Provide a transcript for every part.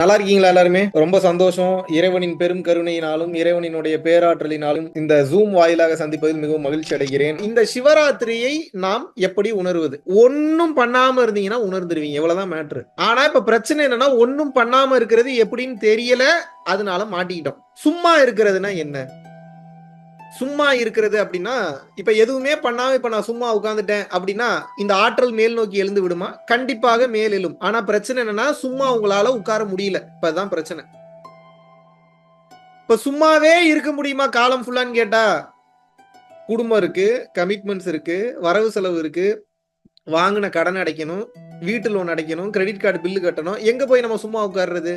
நல்லா இருக்கீங்களா எல்லாருமே? ரொம்ப சந்தோஷம். இறைவனின் பெரும் கருணையினாலும், இறைவனினுடைய பேராற்றலினாலும் இந்த Zoom வாயிலாக சந்திப்பதில் மிகவும் மகிழ்ச்சி அடைகிறேன். இந்த சிவராத்திரியை நாம் எப்படி உணர்வது? ஒண்ணும் பண்ணாம இருந்தீங்கன்னா உணர்ந்துருவீங்க. இவ்வளவுதான் மேட்ரு. ஆனா இப்ப பிரச்சனை என்னன்னா, ஒண்ணும் பண்ணாம இருக்கிறது எப்படின்னு தெரியல. அதனால மாட்டிக்கிட்டோம். சும்மா இருக்கிறதுனா என்ன? சும்மா இருக்கிறது அப்படின்னா, இப்ப எதுவுமே பண்ணாம இப்ப நான் சும்மா உட்கார்ந்துட்டேன் அப்படின்னா, இந்த ஆற்றல் மேல் நோக்கி எழுந்து விடுமா? கண்டிப்பாக மேல் எழும். ஆனா பிரச்சனை என்னன்னா, சும்மா உங்களால உட்கார முடியல. இப்ப அதான் பிரச்சனை. இப்ப சும்மாவே இருக்க முடியுமா காலம் ஃபுல்லான்னு கேட்டா, குடும்பம் இருக்கு, கமிட்மெண்ட்ஸ் இருக்கு, வரவு செலவு இருக்கு, வாங்குன கடன் அடைக்கணும், வீட்டு லோன் அடைக்கணும், கிரெடிட் கார்டு பில்லு கட்டணும். எங்க போய் நம்ம சும்மா உட்கார்றது?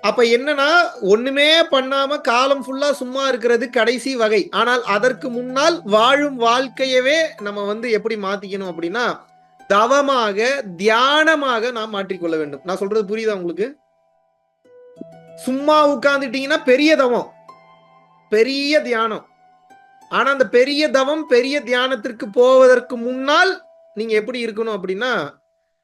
அப்ப என்னன்னா, ஒண்ணுமே பண்ணாம காலம் ஃபுல்லா சும்மா இருக்கிறது கடைசி வகை. ஆனால் அதற்கு முன்னால் வாழும் வாழ்க்கையவே நம்ம வந்து எப்படி மாத்திக்கணும் அப்படின்னா, தவமாக, தியானமாக நாம் மாற்றிக்கொள்ள வேண்டும். நான் சொல்றது புரியுதா உங்களுக்கு? சும்மா உட்கார்ந்துட்டீங்கன்னா பெரிய தவம், பெரிய தியானம். ஆனா அந்த பெரிய தவம், பெரிய தியானத்திற்கு போவதற்கு முன்னால் நீங்க எப்படி இருக்கணும் அப்படின்னா,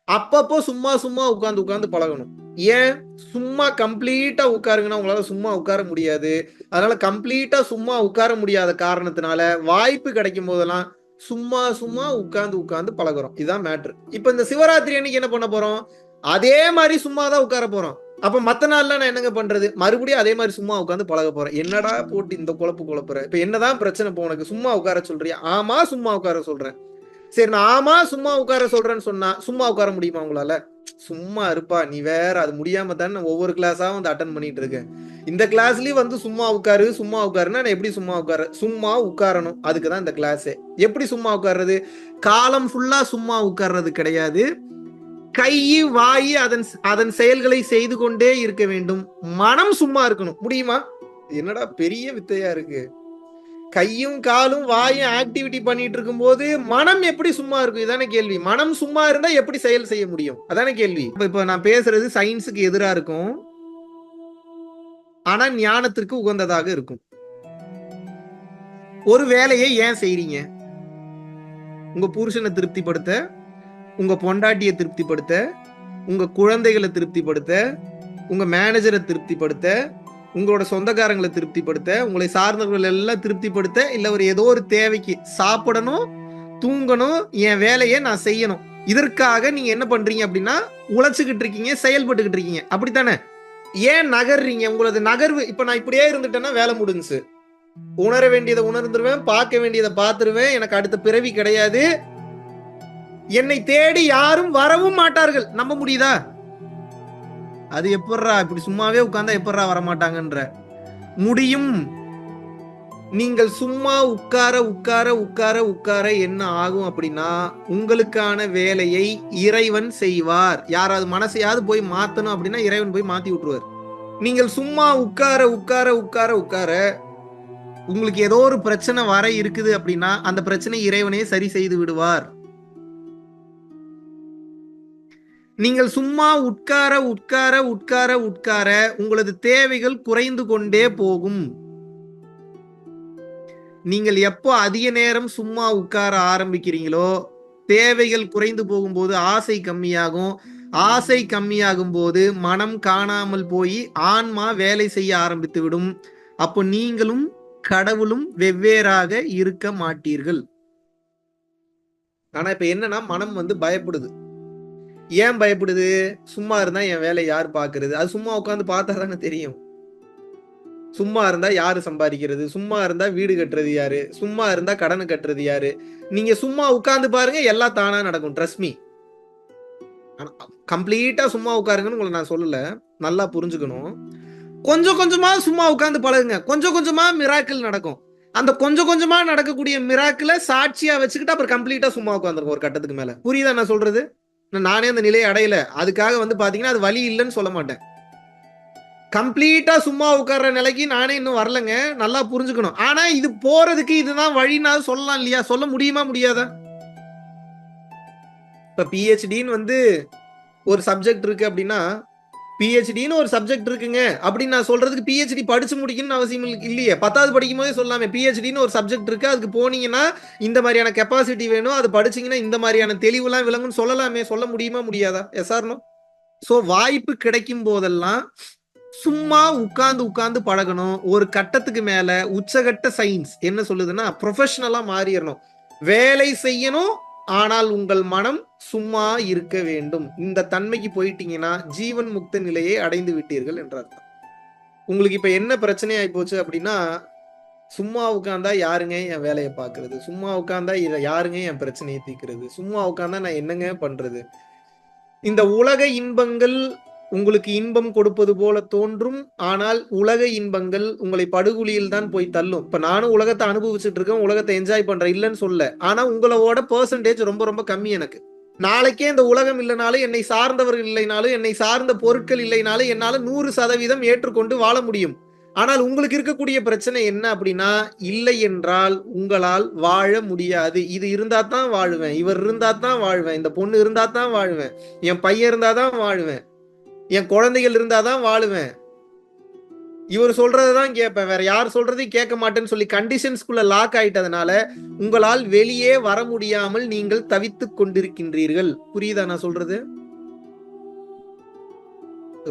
அப்பப்போ சும்மா சும்மா உட்கார்ந்து உட்கார்ந்து பழகணும். ஏன்? சும்மா கம்ப்ளீட்டா உட்காருங்கன்னா உங்களால சும்மா உட்கார முடியாது. அதனால கம்ப்ளீட்டா சும்மா உட்கார முடியாத காரணத்தினால, வாய்ப்பு கிடைக்கும் போதெல்லாம் சும்மா சும்மா உட்கார்ந்து உட்கார்ந்து பழகுறோம். இதுதான் மேட்ரு. இப்ப இந்த சிவராத்திரி அன்னைக்கு என்ன பண்ண போறோம்? அதே மாரி சும்மா தான் உட்கார போறோம். அப்ப மத்த நாள்லாம் நான் என்னங்க பண்றது? மறுபடியும் அதே மாரி சும்மா உட்கார்ந்து பழக போறேன். என்னடா போட்டு இந்த குழப்பு குழப்புற? இப்ப என்னதான் பிரச்சனை இப்போ உனக்கு? சும்மா உட்கார சொல்றியா? ஆமா, சும்மா உட்கார சொல்றேன். சரி நான் ஆமா சும்மா உட்கார சொல்றேன்னு சொன்னா, சும்மா உட்கார முடியுமா உங்களால? சும்மா இருப்பா நீ வேற. அது முடியாம தானே ஒவ்வொரு கிளாஸா வந்து அட்டெண்ட் பண்ணிட்டு இருக்கேன். இந்த கிளாஸ்லயும் வந்து சும்மா உட்காரு, சும்மா உட்காருன்னா நான் எப்படி சும்மா உட்கார? சும்மா உட்காரணும். அதுக்கு தான் இந்த கிளாஸே. எப்படி சும்மா உட்கார்றது? காலம் ஃபுல்லா சும்மா உட்கார்றது கிடையாது. கை, வாய் அதன் அதன் செயல்களை செய்து கொண்டே இருக்க வேண்டும். மனம் சும்மா இருக்கணும். முடியுமா? என்னடா பெரிய வித்தையா இருக்கு. கையும் காலும் வாயும் ஆக்டிவிட்டி பண்ணிட்டு இருக்கும்போது மனம் எப்படி சும்மா இருக்கும்? இதானே கேள்வி. மனம் சும்மா இருந்தா எப்படி செயல் செய்ய முடியும்? அதானே கேள்வி. இப்ப நான் பேசுறது சயின்ஸுக்கு எதிரா இருக்கும். ஆனா ஞானத்திற்கு உகந்ததாக இருக்கும். ஒரு வேலையை ஏன் செய்றீங்க? உங்க புருஷனை திருப்திப்படுத்த, உங்க பொண்டாட்டியை திருப்திப்படுத்த, உங்க குழந்தைகளை திருப்திப்படுத்த, உங்க மேனேஜரை திருப்திப்படுத்த, உங்களோட சொந்தக்காரங்களை திருப்திப்படுத்த, உங்களை சார்ந்தவர்கள் எல்லாம் திருப்திப்படுத்த, இல்ல ஒரு ஏதோ ஒரு தேவைக்கு சாப்பிடணும், தூங்கணும், என் வேலையை நான் செய்யணும். இதற்காக நீங்க என்ன பண்றீங்க அப்படின்னா, உழைச்சுக்கிட்டு இருக்கீங்க, செயல்பட்டுக்கிட்டு இருக்கீங்க. அப்படித்தானே? ஏன் நகர்றீங்க? உங்களது நகர்வு இப்ப நான் இப்படியே இருந்துட்டேன்னா வேலை முடிஞ்சுச்சு. உணர வேண்டியதை உணர்ந்துருவேன், பார்க்க வேண்டியதை பார்த்துருவேன். எனக்கு அடுத்த பிறவி கிடையாது. என்னை தேடி யாரும் வரவும் மாட்டார்கள். நம்ப முடியுதா? அது எப்பட்றா இப்படி சும்மாவே உட்கார்ந்தா எப்பட்றா வரமாட்டாங்கன்ற? முடியும். நீங்கள் சும்மா உட்கார உட்கார உட்கார உட்கார என்ன ஆகும் அப்படின்னா, உங்களுக்கான வேலையை இறைவன் செய்வார். யாராவது மனசையாவது போய் மாத்தணும் அப்படின்னா இறைவன் போய் மாத்தி விட்டுருவார். நீங்கள் சும்மா உட்கார உட்கார உட்கார உட்கார உங்களுக்கு ஏதோ ஒரு பிரச்சனை வர இருக்குது அப்படின்னா அந்த பிரச்சனை இறைவனே சரி செய்து விடுவார். நீங்கள் சும்மா உட்கார உட்கார உட்கார உட்கார உங்களது தேவைகள் குறைந்து கொண்டே போகும். நீங்கள் எப்போ அதிக நேரம் சும்மா உட்கார ஆரம்பிக்கிறீங்களோ, தேவைகள் குறைந்து போகும்போது ஆசை கம்மியாகும். ஆசை கம்மியாகும் போது மனம் காணாமல் போய் ஆன்மா வேலை செய்ய ஆரம்பித்து விடும். அப்போ நீங்களும் கடவுளும் வெவ்வேறாக இருக்க மாட்டீர்கள். ஆனா இப்ப என்னன்னா மனம் வந்து பயப்படுது. ஏன் பயப்படுது? சும்மா இருந்தா என் வேலையை யார் பார்க்கிறது? அது சும்மா உட்கார்ந்து பார்த்தா தானே தெரியும். சும்மா இருந்தா யாரு சம்பாதிக்கிறது? சும்மா இருந்தா வீடு கட்டுறது யாரு? சும்மா இருந்தா கடன கட்டுறது யாரு? நீங்க சும்மா உட்கார்ந்து பாருங்க எல்லாம் தானா நடக்கும். Trust me. ஆனா கம்ப்ளீட்டா சும்மா உட்காருங்கன்னு உங்கள நான் சொல்லல. நல்லா புரிஞ்சுக்கணும். கொஞ்சம் கொஞ்சமா சும்மா உட்கார்ந்து பழகுங்க. கொஞ்சம் கொஞ்சமா மிராக்கிள் நடக்கும். அந்த கொஞ்சம் கொஞ்சமா நடக்கக்கூடிய மிராக்கிள சாட்சியா வச்சுக்கிட்டு அப்புறம் கம்ப்ளீட்டா சும்மா உட்கார்ந்துருங்க ஒரு கட்டத்துக்கு மேல. புரியுதா நான் சொல்றது? நானே அந்த நிலையை அடையல. அதுக்காக வந்து பாத்தீங்கன்னா, அது வழி இல்லன்னு சொல்ல மாட்டேன். கம்ப்ளீட்டா சும்மா உட்கார்ற நிலைக்கு நானே இன்னும் வரலங்க. நல்லா புரிஞ்சுக்கணும். ஆனா இது போறதுக்கு இதுதான் வழின்னாவது சொல்லலாம் இல்லையா? சொல்ல முடியுமா? முடியாதா? இப்ப பிஹெச்டின்னு வந்து ஒரு சப்ஜெக்ட் இருக்கு அப்படின்னா, பிஹெச்டின்னு ஒரு சப்ஜெக்ட் இருக்குங்க அப்படின்னு நான் சொல்றதுக்கு பிஹெச்டி படிச்சு முடிக்கணும்னு அவசியம் இல்லையே. 10வது படிக்கும் போதே சொல்லலாமே. பிஹெச்டின்னு ஒரு சப்ஜெக்ட் இருக்கு. அதுக்கு போனீங்கன்னா இந்த மாதிரியான கெப்பாசிட்டி வேணும். அது படிச்சீங்கன்னா இந்த மாதிரியான தெளிவுலாம் விளங்கும்னு சொல்லலாமே. சொல்ல முடியுமா? முடியாதா? S or no? சோ வாய்ப்பு கிடைக்கும் போதெல்லாம் சும்மா உட்கார்ந்து உட்கார்ந்து பழகணும். ஒரு கட்டத்துக்கு மேல உச்சகட்ட சயின்ஸ் என்ன சொல்லுதுன்னா ப்ரொஃபஷனலா மாறிடணும். வேலை செய்யணும், ஆனால் உங்கள் மனம் சும்மா இருக்க வேண்டும். இந்த தன்மைக்கு போயிட்டீங்கன்னா ஜீவன் முக்த நிலையை அடைந்து விட்டீர்கள் என்ற அர்த்தம். உங்களுக்கு இப்ப என்ன பிரச்சனை ஆகி போச்சு அப்படின்னா, சும்மா உட்கார்ந்தா யாருங்க என் வேலையை பார்க்கறது, சும்மா உட்கார்ந்தா யாருங்க என் பிரச்சனையை தீர்க்கிறது, சும்மா உட்கார்ந்தா நான் என்னங்க பண்றது. இந்த உலக இன்பங்கள் உங்களுக்கு இன்பம் கொடுப்பது போல தோன்றும், ஆனால் உலக இன்பங்கள் உங்களை படுகுழியில் தான் போய் தள்ளும். இப்ப நானும் உலகத்தை அனுபவிச்சுட்டு இருக்கேன், உலகத்தை என்ஜாய் பண்றேன், இல்லைன்னு சொல்ல. ஆனா உங்களோட பெர்சன்டேஜ் ரொம்ப ரொம்ப கம்மி எனக்கு. நாளைக்கே இந்த உலகம் இல்லைனாலும், என்னை சார்ந்தவர்கள் இல்லைனாலும், என்னை சார்ந்த பொருட்கள் இல்லைனாலும் என்னால 100% ஏற்றுக்கொண்டு வாழ முடியும். ஆனால் உங்களுக்கு இருக்கக்கூடிய பிரச்சனை என்ன அப்படின்னா, இல்லை என்றால் உங்களால் வாழ முடியாது. இது இருந்தா தான் வாழ்வேன், இவர் இருந்தா தான் வாழ்வேன், இந்த பொண்ணு இருந்தா தான் வாழ்வேன், என் பையன் இருந்தா தான் வாழ்வேன், என் குழந்தைகள் இருந்தாதான் வாழுவேன், இவர் சொல்றதான் கேட்பேன், வேற யார் சொல்றதையும் கேட்க மாட்டேன்னு சொல்லி கண்டிஷன்ஸ்குள்ள லாக் ஆயிட்டதுனால உங்களால் வெளியே வர முடியாமல் நீங்கள் தவித்துக் கொண்டிருக்கின்றீர்கள். புரியுதா நான் சொல்றது?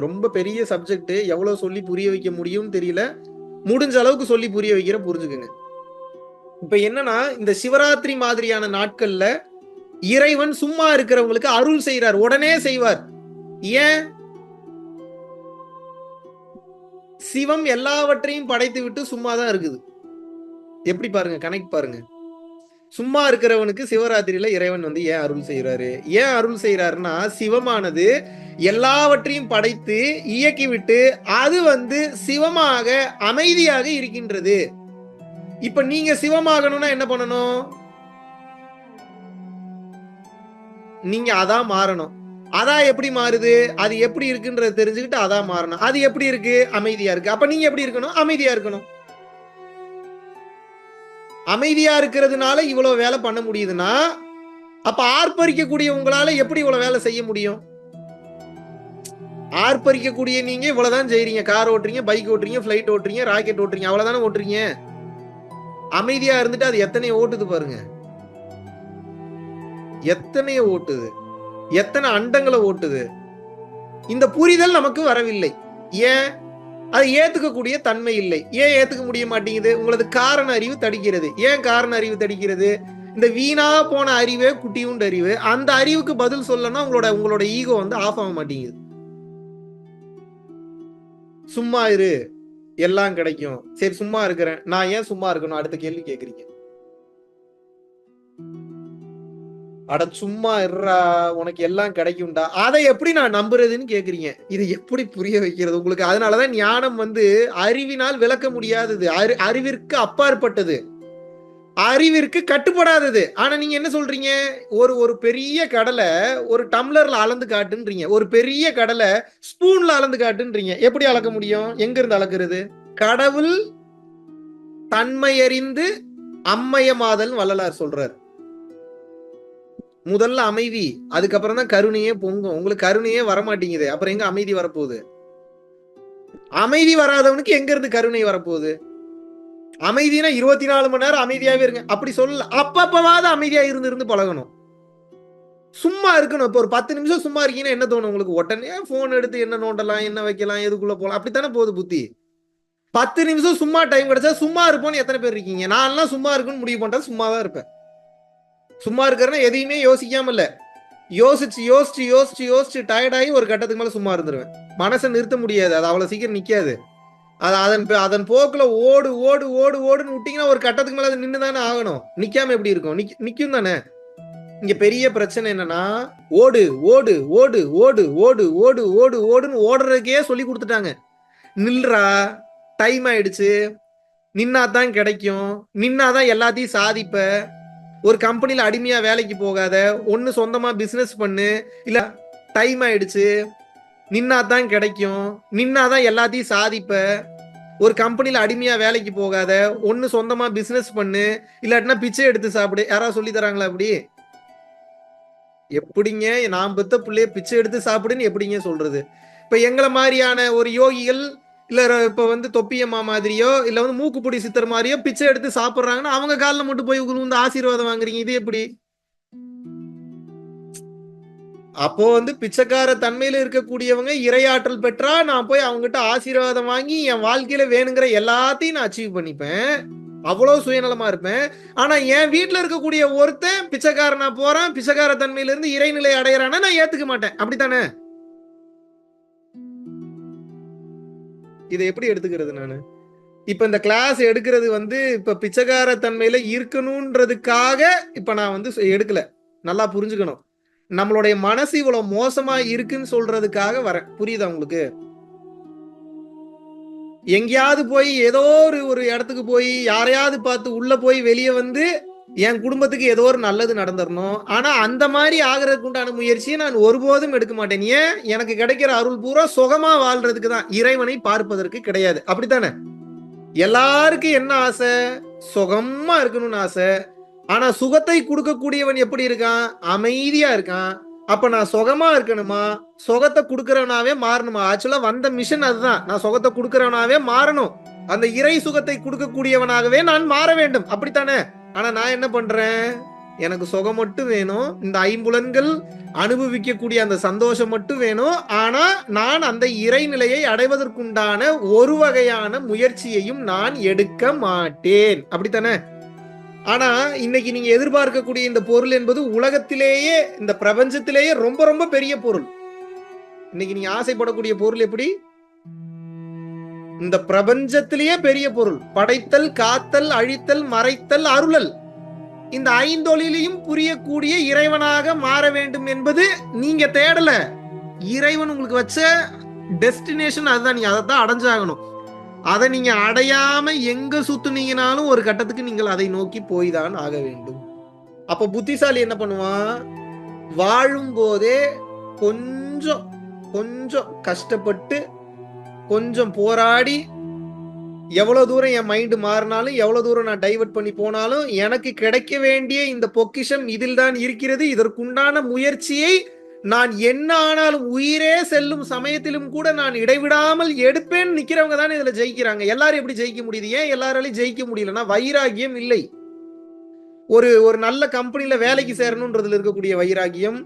ரொம்ப பெரிய சப்ஜெக்ட், எவ்வளவு சொல்லி புரிய வைக்க முடியும் தெரியல. முடிஞ்ச அளவுக்கு சொல்லி புரிய வைக்கிற, புரிஞ்சுக்குங்க. இப்ப என்னன்னா, இந்த சிவராத்திரி மாதிரியான நாட்கள்ல இறைவன் சும்மா இருக்கிறவங்களுக்கு அருள் செய்யறார், உடனே செய்வார். ஏன்? சிவம் எல்லாவற்றையும் படைத்து விட்டு சும்மா தான் இருக்குது. எப்படி பாருங்க, கனெக்ட் பாருங்க. சும்மா இருக்கிறவனுக்கு சிவராத்திரியில இறைவன் வந்து ஏன் அருள் செய்யறாரு? ஏன் அருள் செய்யறாருன்னா, சிவமானது எல்லாவற்றையும் படைத்து இயக்கிவிட்டு அது வந்து சிவமாக அமைதியாக இருக்கின்றது. இப்ப நீங்க சிவமாகணும்னா என்ன பண்ணணும்? நீங்க அதான் மாறணும். அதான் எப்படி மாறுது? அது எப்படி இருக்குன்றது தெரிஞ்சுக்கிட்டு அதான் மாறணும். அது எப்படி இருக்கு? அமைதியா இருக்கு. அப்ப நீங்க எப்படி இருக்கணும்? அமைதியா இருக்கணும். அமைதியா இருக்கிறதுனால இவ்வளவு வேலை பண்ண முடியுதுன்னா, அப்ப ஆர்ப்பரிக்கக்கூடிய உங்களால எப்படி இவ்வளவு வேலை செய்ய முடியும்? ஆர்ப்பரிக்கக்கூடிய நீங்க இவ்வளவுதான் செய்றீங்க. கார் ஓட்டுறீங்க, பைக் ஓட்டுறீங்க, பிளைட் ஓட்டுறீங்க, ராக்கெட் ஓட்டுறீங்க, அவ்வளவுதானே ஓட்டுறீங்க. அமைதியா இருந்துட்டு அது எத்தனை ஓட்டுது பாருங்க. எத்தனை ஓட்டுது, எத்தனை அண்டங்களை ஓட்டுது. இந்த புரிதல் நமக்கு வரவில்லை. ஏன்? அதை ஏத்துக்கக்கூடிய தன்மை இல்லை. ஏன் ஏத்துக்க முடிய மாட்டேங்குது? உங்களது காரண அறிவு தடிக்கிறது. ஏன் காரண அறிவு தடிக்கிறது? இந்த வீணா போன அறிவே குட்டியுண்டு அறிவு. அந்த அறிவுக்கு பதில் சொல்லணும், உங்களோட ஈகோ வந்து ஆஃப் ஆக மாட்டேங்குது. சும்மா இரு, எல்லாம் கிடைக்கும். சரி சும்மா இருக்கிறேன், நான் ஏன் சும்மா இருக்கணும்? அடுத்த கேள்வி கேக்குறீங்க. அட சும்மா இருறா, உனக்கு எல்லாம் கிடைக்கும்டா, அதை எப்படி நான் நம்புறதுன்னு கேக்குறீங்க. இது எப்படி புரிய வைக்கிறது உங்களுக்கு? அதனாலதான் ஞானம் வந்து அறிவினால் விளக்க முடியாதது, அறிவிற்கு அப்பாற்பட்டது, அறிவிற்கு கட்டுப்படாதது. ஆனா நீங்க என்ன சொல்றீங்க? ஒரு பெரிய கடலை ஒரு டம்ளர்ல அளந்து காட்டுன்றீங்க, ஒரு பெரிய கடலை ஸ்பூன்ல அளந்து காட்டுன்றீங்க. எப்படி அளக்க முடியும்? எங்க இருந்து அளக்குறது? கடவுள் தன்மையறிந்து அம்மையமாதல் வள்ளலார் சொல்றார். முதல்ல அமைதி, அதுக்கப்புறம் தான் கருணையே பொங்கும். உங்களுக்கு கருணையே வரமாட்டேங்குது, அப்புறம் எங்க அமைதி வரப்போகுது? அமைதி வராதவனுக்கு எங்க இருந்து கருணை வரப்போகுது? அமைதினா 24 மணி நேரம் அமைதியாவே இருங்க அப்படி சொல்லல. அப்பப்பவாத அமைதியா இருந்து பழகணும். சும்மா இருக்கணும். இப்போ ஒரு 10 நிமிஷம் சும்மா இருக்கீங்கன்னா என்ன தோணும் உங்களுக்கு? உடனே போன் எடுத்து என்ன நோண்டலாம், என்ன வைக்கலாம், எதுக்குள்ள போலாம், அப்படித்தானே போகுது புத்தி. 10 நிமிஷம் சும்மா டைம் கிடைச்சா சும்மா இருப்போம்னு எத்தனை பேர் இருக்கீங்க? நான் எல்லாம் சும்மா இருக்குன்னு முடிவு பண்றேன், சும்மாதான் இருப்பேன். சும்மா இருக்கிறேன்னா எதையுமே யோசிக்காம இல்ல, யோசிச்சு யோசிச்சு யோசிச்சு யோசிச்சு டயர்டாகி ஒரு கட்டத்துக்கு மேல சும்மா இருந்துருவேன். மனசை நிறுத்த முடியாது, அது அவ்வளவு சீக்கிரம் நிக்காது. அது அதன் போக்குல ஓடு ஓடு ஓடு ஓடுன்னு விட்டீங்கன்னா ஒரு கட்டத்துக்கு மேல அது நின்று தானே ஆகணும். நிக்காம எப்படி இருக்கும்? நிக்கும் தானே. இங்க பெரிய பிரச்சனை என்னன்னா, ஓடு ஓடு ஓடு ஓடு ஓடு ஓடு ஓடு ஓடுன்னு ஓடுறதுக்கே சொல்லி கொடுத்துட்டாங்க. நில்றா, டைம் ஆயிடுச்சு, நின்னாதான் கிடைக்கும், நின்னாதான் எல்லாத்தையும் சாதிப்ப, ஒரு கம்பெனில அடிமையா வேலைக்கு போகாத, ஒன்னு சொந்தமா பிசினஸ் பண்ணு, இல்ல டைம் ஆயிடுச்சு, நின்னாதான் கிடைக்கும், நின்னாதான் எல்லாத்தையும் சாதிப்ப, ஒரு கம்பெனில அடிமையா வேலைக்கு போகாத, ஒன்னு சொந்தமா பிசினஸ் பண்ணு, இல்லாட்டினா பிச்சை எடுத்து சாப்பிடு. யாராவது சொல்லி தராங்களா அப்படி? எப்படிங்க நான் பெத்த பிள்ளைய பிச்சை எடுத்து சாப்பிடுன்னு எப்படிங்க சொல்றது? இப்ப எங்களை மாதிரியான ஒரு யோகிகள், இல்ல இப்ப வந்து தொப்பியம்மா மாதிரியோ, இல்ல வந்து மூக்குப்பொடி சித்தர் மாதிரியோ பிச்சை எடுத்து சாப்பிடுறாங்கன்னா அவங்க காலில் மட்டும் போய் வந்து ஆசீர்வாதம் வாங்குறீங்க. இது எப்படி? அப்போ வந்து பிச்சைக்கார தன்மையில இருக்கக்கூடியவங்க இறையாற்றல் பெற்றா நான் போய் அவங்ககிட்ட ஆசீர்வாதம் வாங்கி என் வாழ்க்கையில வேணுங்கிற எல்லாத்தையும் நான் அச்சீவ் பண்ணிப்பேன், அவ்வளவு சுயநலமா இருப்பேன். ஆனா என் வீட்டுல இருக்கக்கூடிய ஒருத்தன் பிச்சைக்காரனா போறான், பிச்சைக்கார தன்மையில இருந்து இறைநிலை அடையறானா நான் ஏத்துக்க மாட்டேன். அப்படித்தானே? இதை எப்படி எடுத்துக்கிறது நானு? இப்ப இந்த கிளாஸ் எடுக்கிறது வந்து இப்ப பிச்சைக்கார தன்மையில இருக்கணும்ன்றதுக்காக இப்ப நான் வந்து எடுக்கல. நல்லா புரிஞ்சுக்கணும். நம்மளுடைய மனசு இவ்வளவு மோசமா இருக்குன்னு சொல்றதுக்காக வரேன். புரியுதா உங்களுக்கு? எங்கேயாவது போய் ஏதோ ஒரு இடத்துக்கு போய் யாரையாவது பார்த்து உள்ள போய் வெளியே வந்து என் குடும்பத்துக்கு ஏதோ ஒரு நல்லது நடந்துடணும். ஆனா அந்த மாதிரி ஆகிறதுக்கு உண்டான முயற்சியை நான் ஒருபோதும் எடுக்க மாட்டேன். ஏன்? எனக்கு கிடைக்கிற அருள் பூரா சுகமா வாழ்றதுக்கு தான், இறைவனை பார்ப்பதற்கு கிடையாது. அப்படித்தானே? எல்லாருக்கும் என்ன ஆசை? சுகமா இருக்கணும்னு ஆசை. ஆனா சுகத்தை கொடுக்கக்கூடியவன் எப்படி இருக்கான்? அமைதியா இருக்கான். அப்ப நான் சுகமா இருக்கணுமா, சுகத்தை கொடுக்கறவனாவே மாறணுமா? ஆக்சுவலா வந்த மிஷன் அதுதான். நான் சுகத்தை கொடுக்கறவனாவே மாறணும். அந்த இறை சுகத்தை கொடுக்கக்கூடியவனாகவே நான் மாற வேண்டும். அப்படித்தானே? ஆனா நான் என்ன பண்றேன்? எனக்கு சுகம் மட்டும் வேணும், இந்த ஐம்புலன்கள் அனுபவிக்கக்கூடிய அந்த சந்தோஷம் மட்டும் வேணும். ஆனா நான் அந்த இறைநிலையை அடைவதற்குண்டான ஒரு வகையான முயற்சியையும் நான் எடுக்க மாட்டேன். அப்படித்தானே? ஆனா இன்னைக்கு நீங்க எதிர்பார்க்கக்கூடிய இந்த பொருள் என்பது உலகத்திலேயே, இந்த பிரபஞ்சத்திலேயே ரொம்ப ரொம்ப பெரிய பொருள். இன்னைக்கு நீங்க ஆசைப்படக்கூடிய பொருள் எப்படி? இந்த பிரபஞ்சத்திலேயே பெரிய பொருள். படைத்தல், காத்தல், அழித்தல், மறைத்தல், அருளல். இந்த ஐந்தொழிலையும் புரியக்கூடிய இறைவனாக மாற வேண்டும் என்பது நீங்க தேடல. இறைவன் உங்களுக்கு வச்ச டெஸ்டினேஷன் அதுதான். நீங்க அதைத்தான் அடைஞ்சாகணும். அதை நீங்க அடையாம எங்க சுத்துனீங்கனாலும் ஒரு கட்டத்துக்கு நீங்கள் அதை நோக்கி போய்தான் ஆக வேண்டும். அப்ப புத்திசாலி என்ன பண்ணுவான்? வாழும் போதே கொஞ்சம் கொஞ்சம் கஷ்டப்பட்டு, கொஞ்சம் போராடி, எவ்வளவு தூரம் என் மைண்ட் மாறினாலும், எவ்வளவு தூரம் நான் டைவர்ட் பண்ணி போனாலும், எனக்கு கிடைக்க வேண்டிய இந்த பொக்கிஷம் இதில் தான் இருக்கிறது, இதற்குண்டான முயற்சியை நான் என்ன ஆனாலும் உயிரே செல்லும் சமயத்திலும் கூட நான் இடைவிடாமல் எடுப்பேன் நிக்கிறவங்க தானே இதுல ஜெயிக்கிறாங்க. எல்லாரும் எப்படி ஜெயிக்க முடியுது? ஏன் எல்லாராலையும் ஜெயிக்க முடியலன்னா வைராகியம் இல்லை. ஒரு நல்ல கம்பெனில வேலைக்கு சேரணும்ன்றதுல இருக்கக்கூடிய வைராகியம்,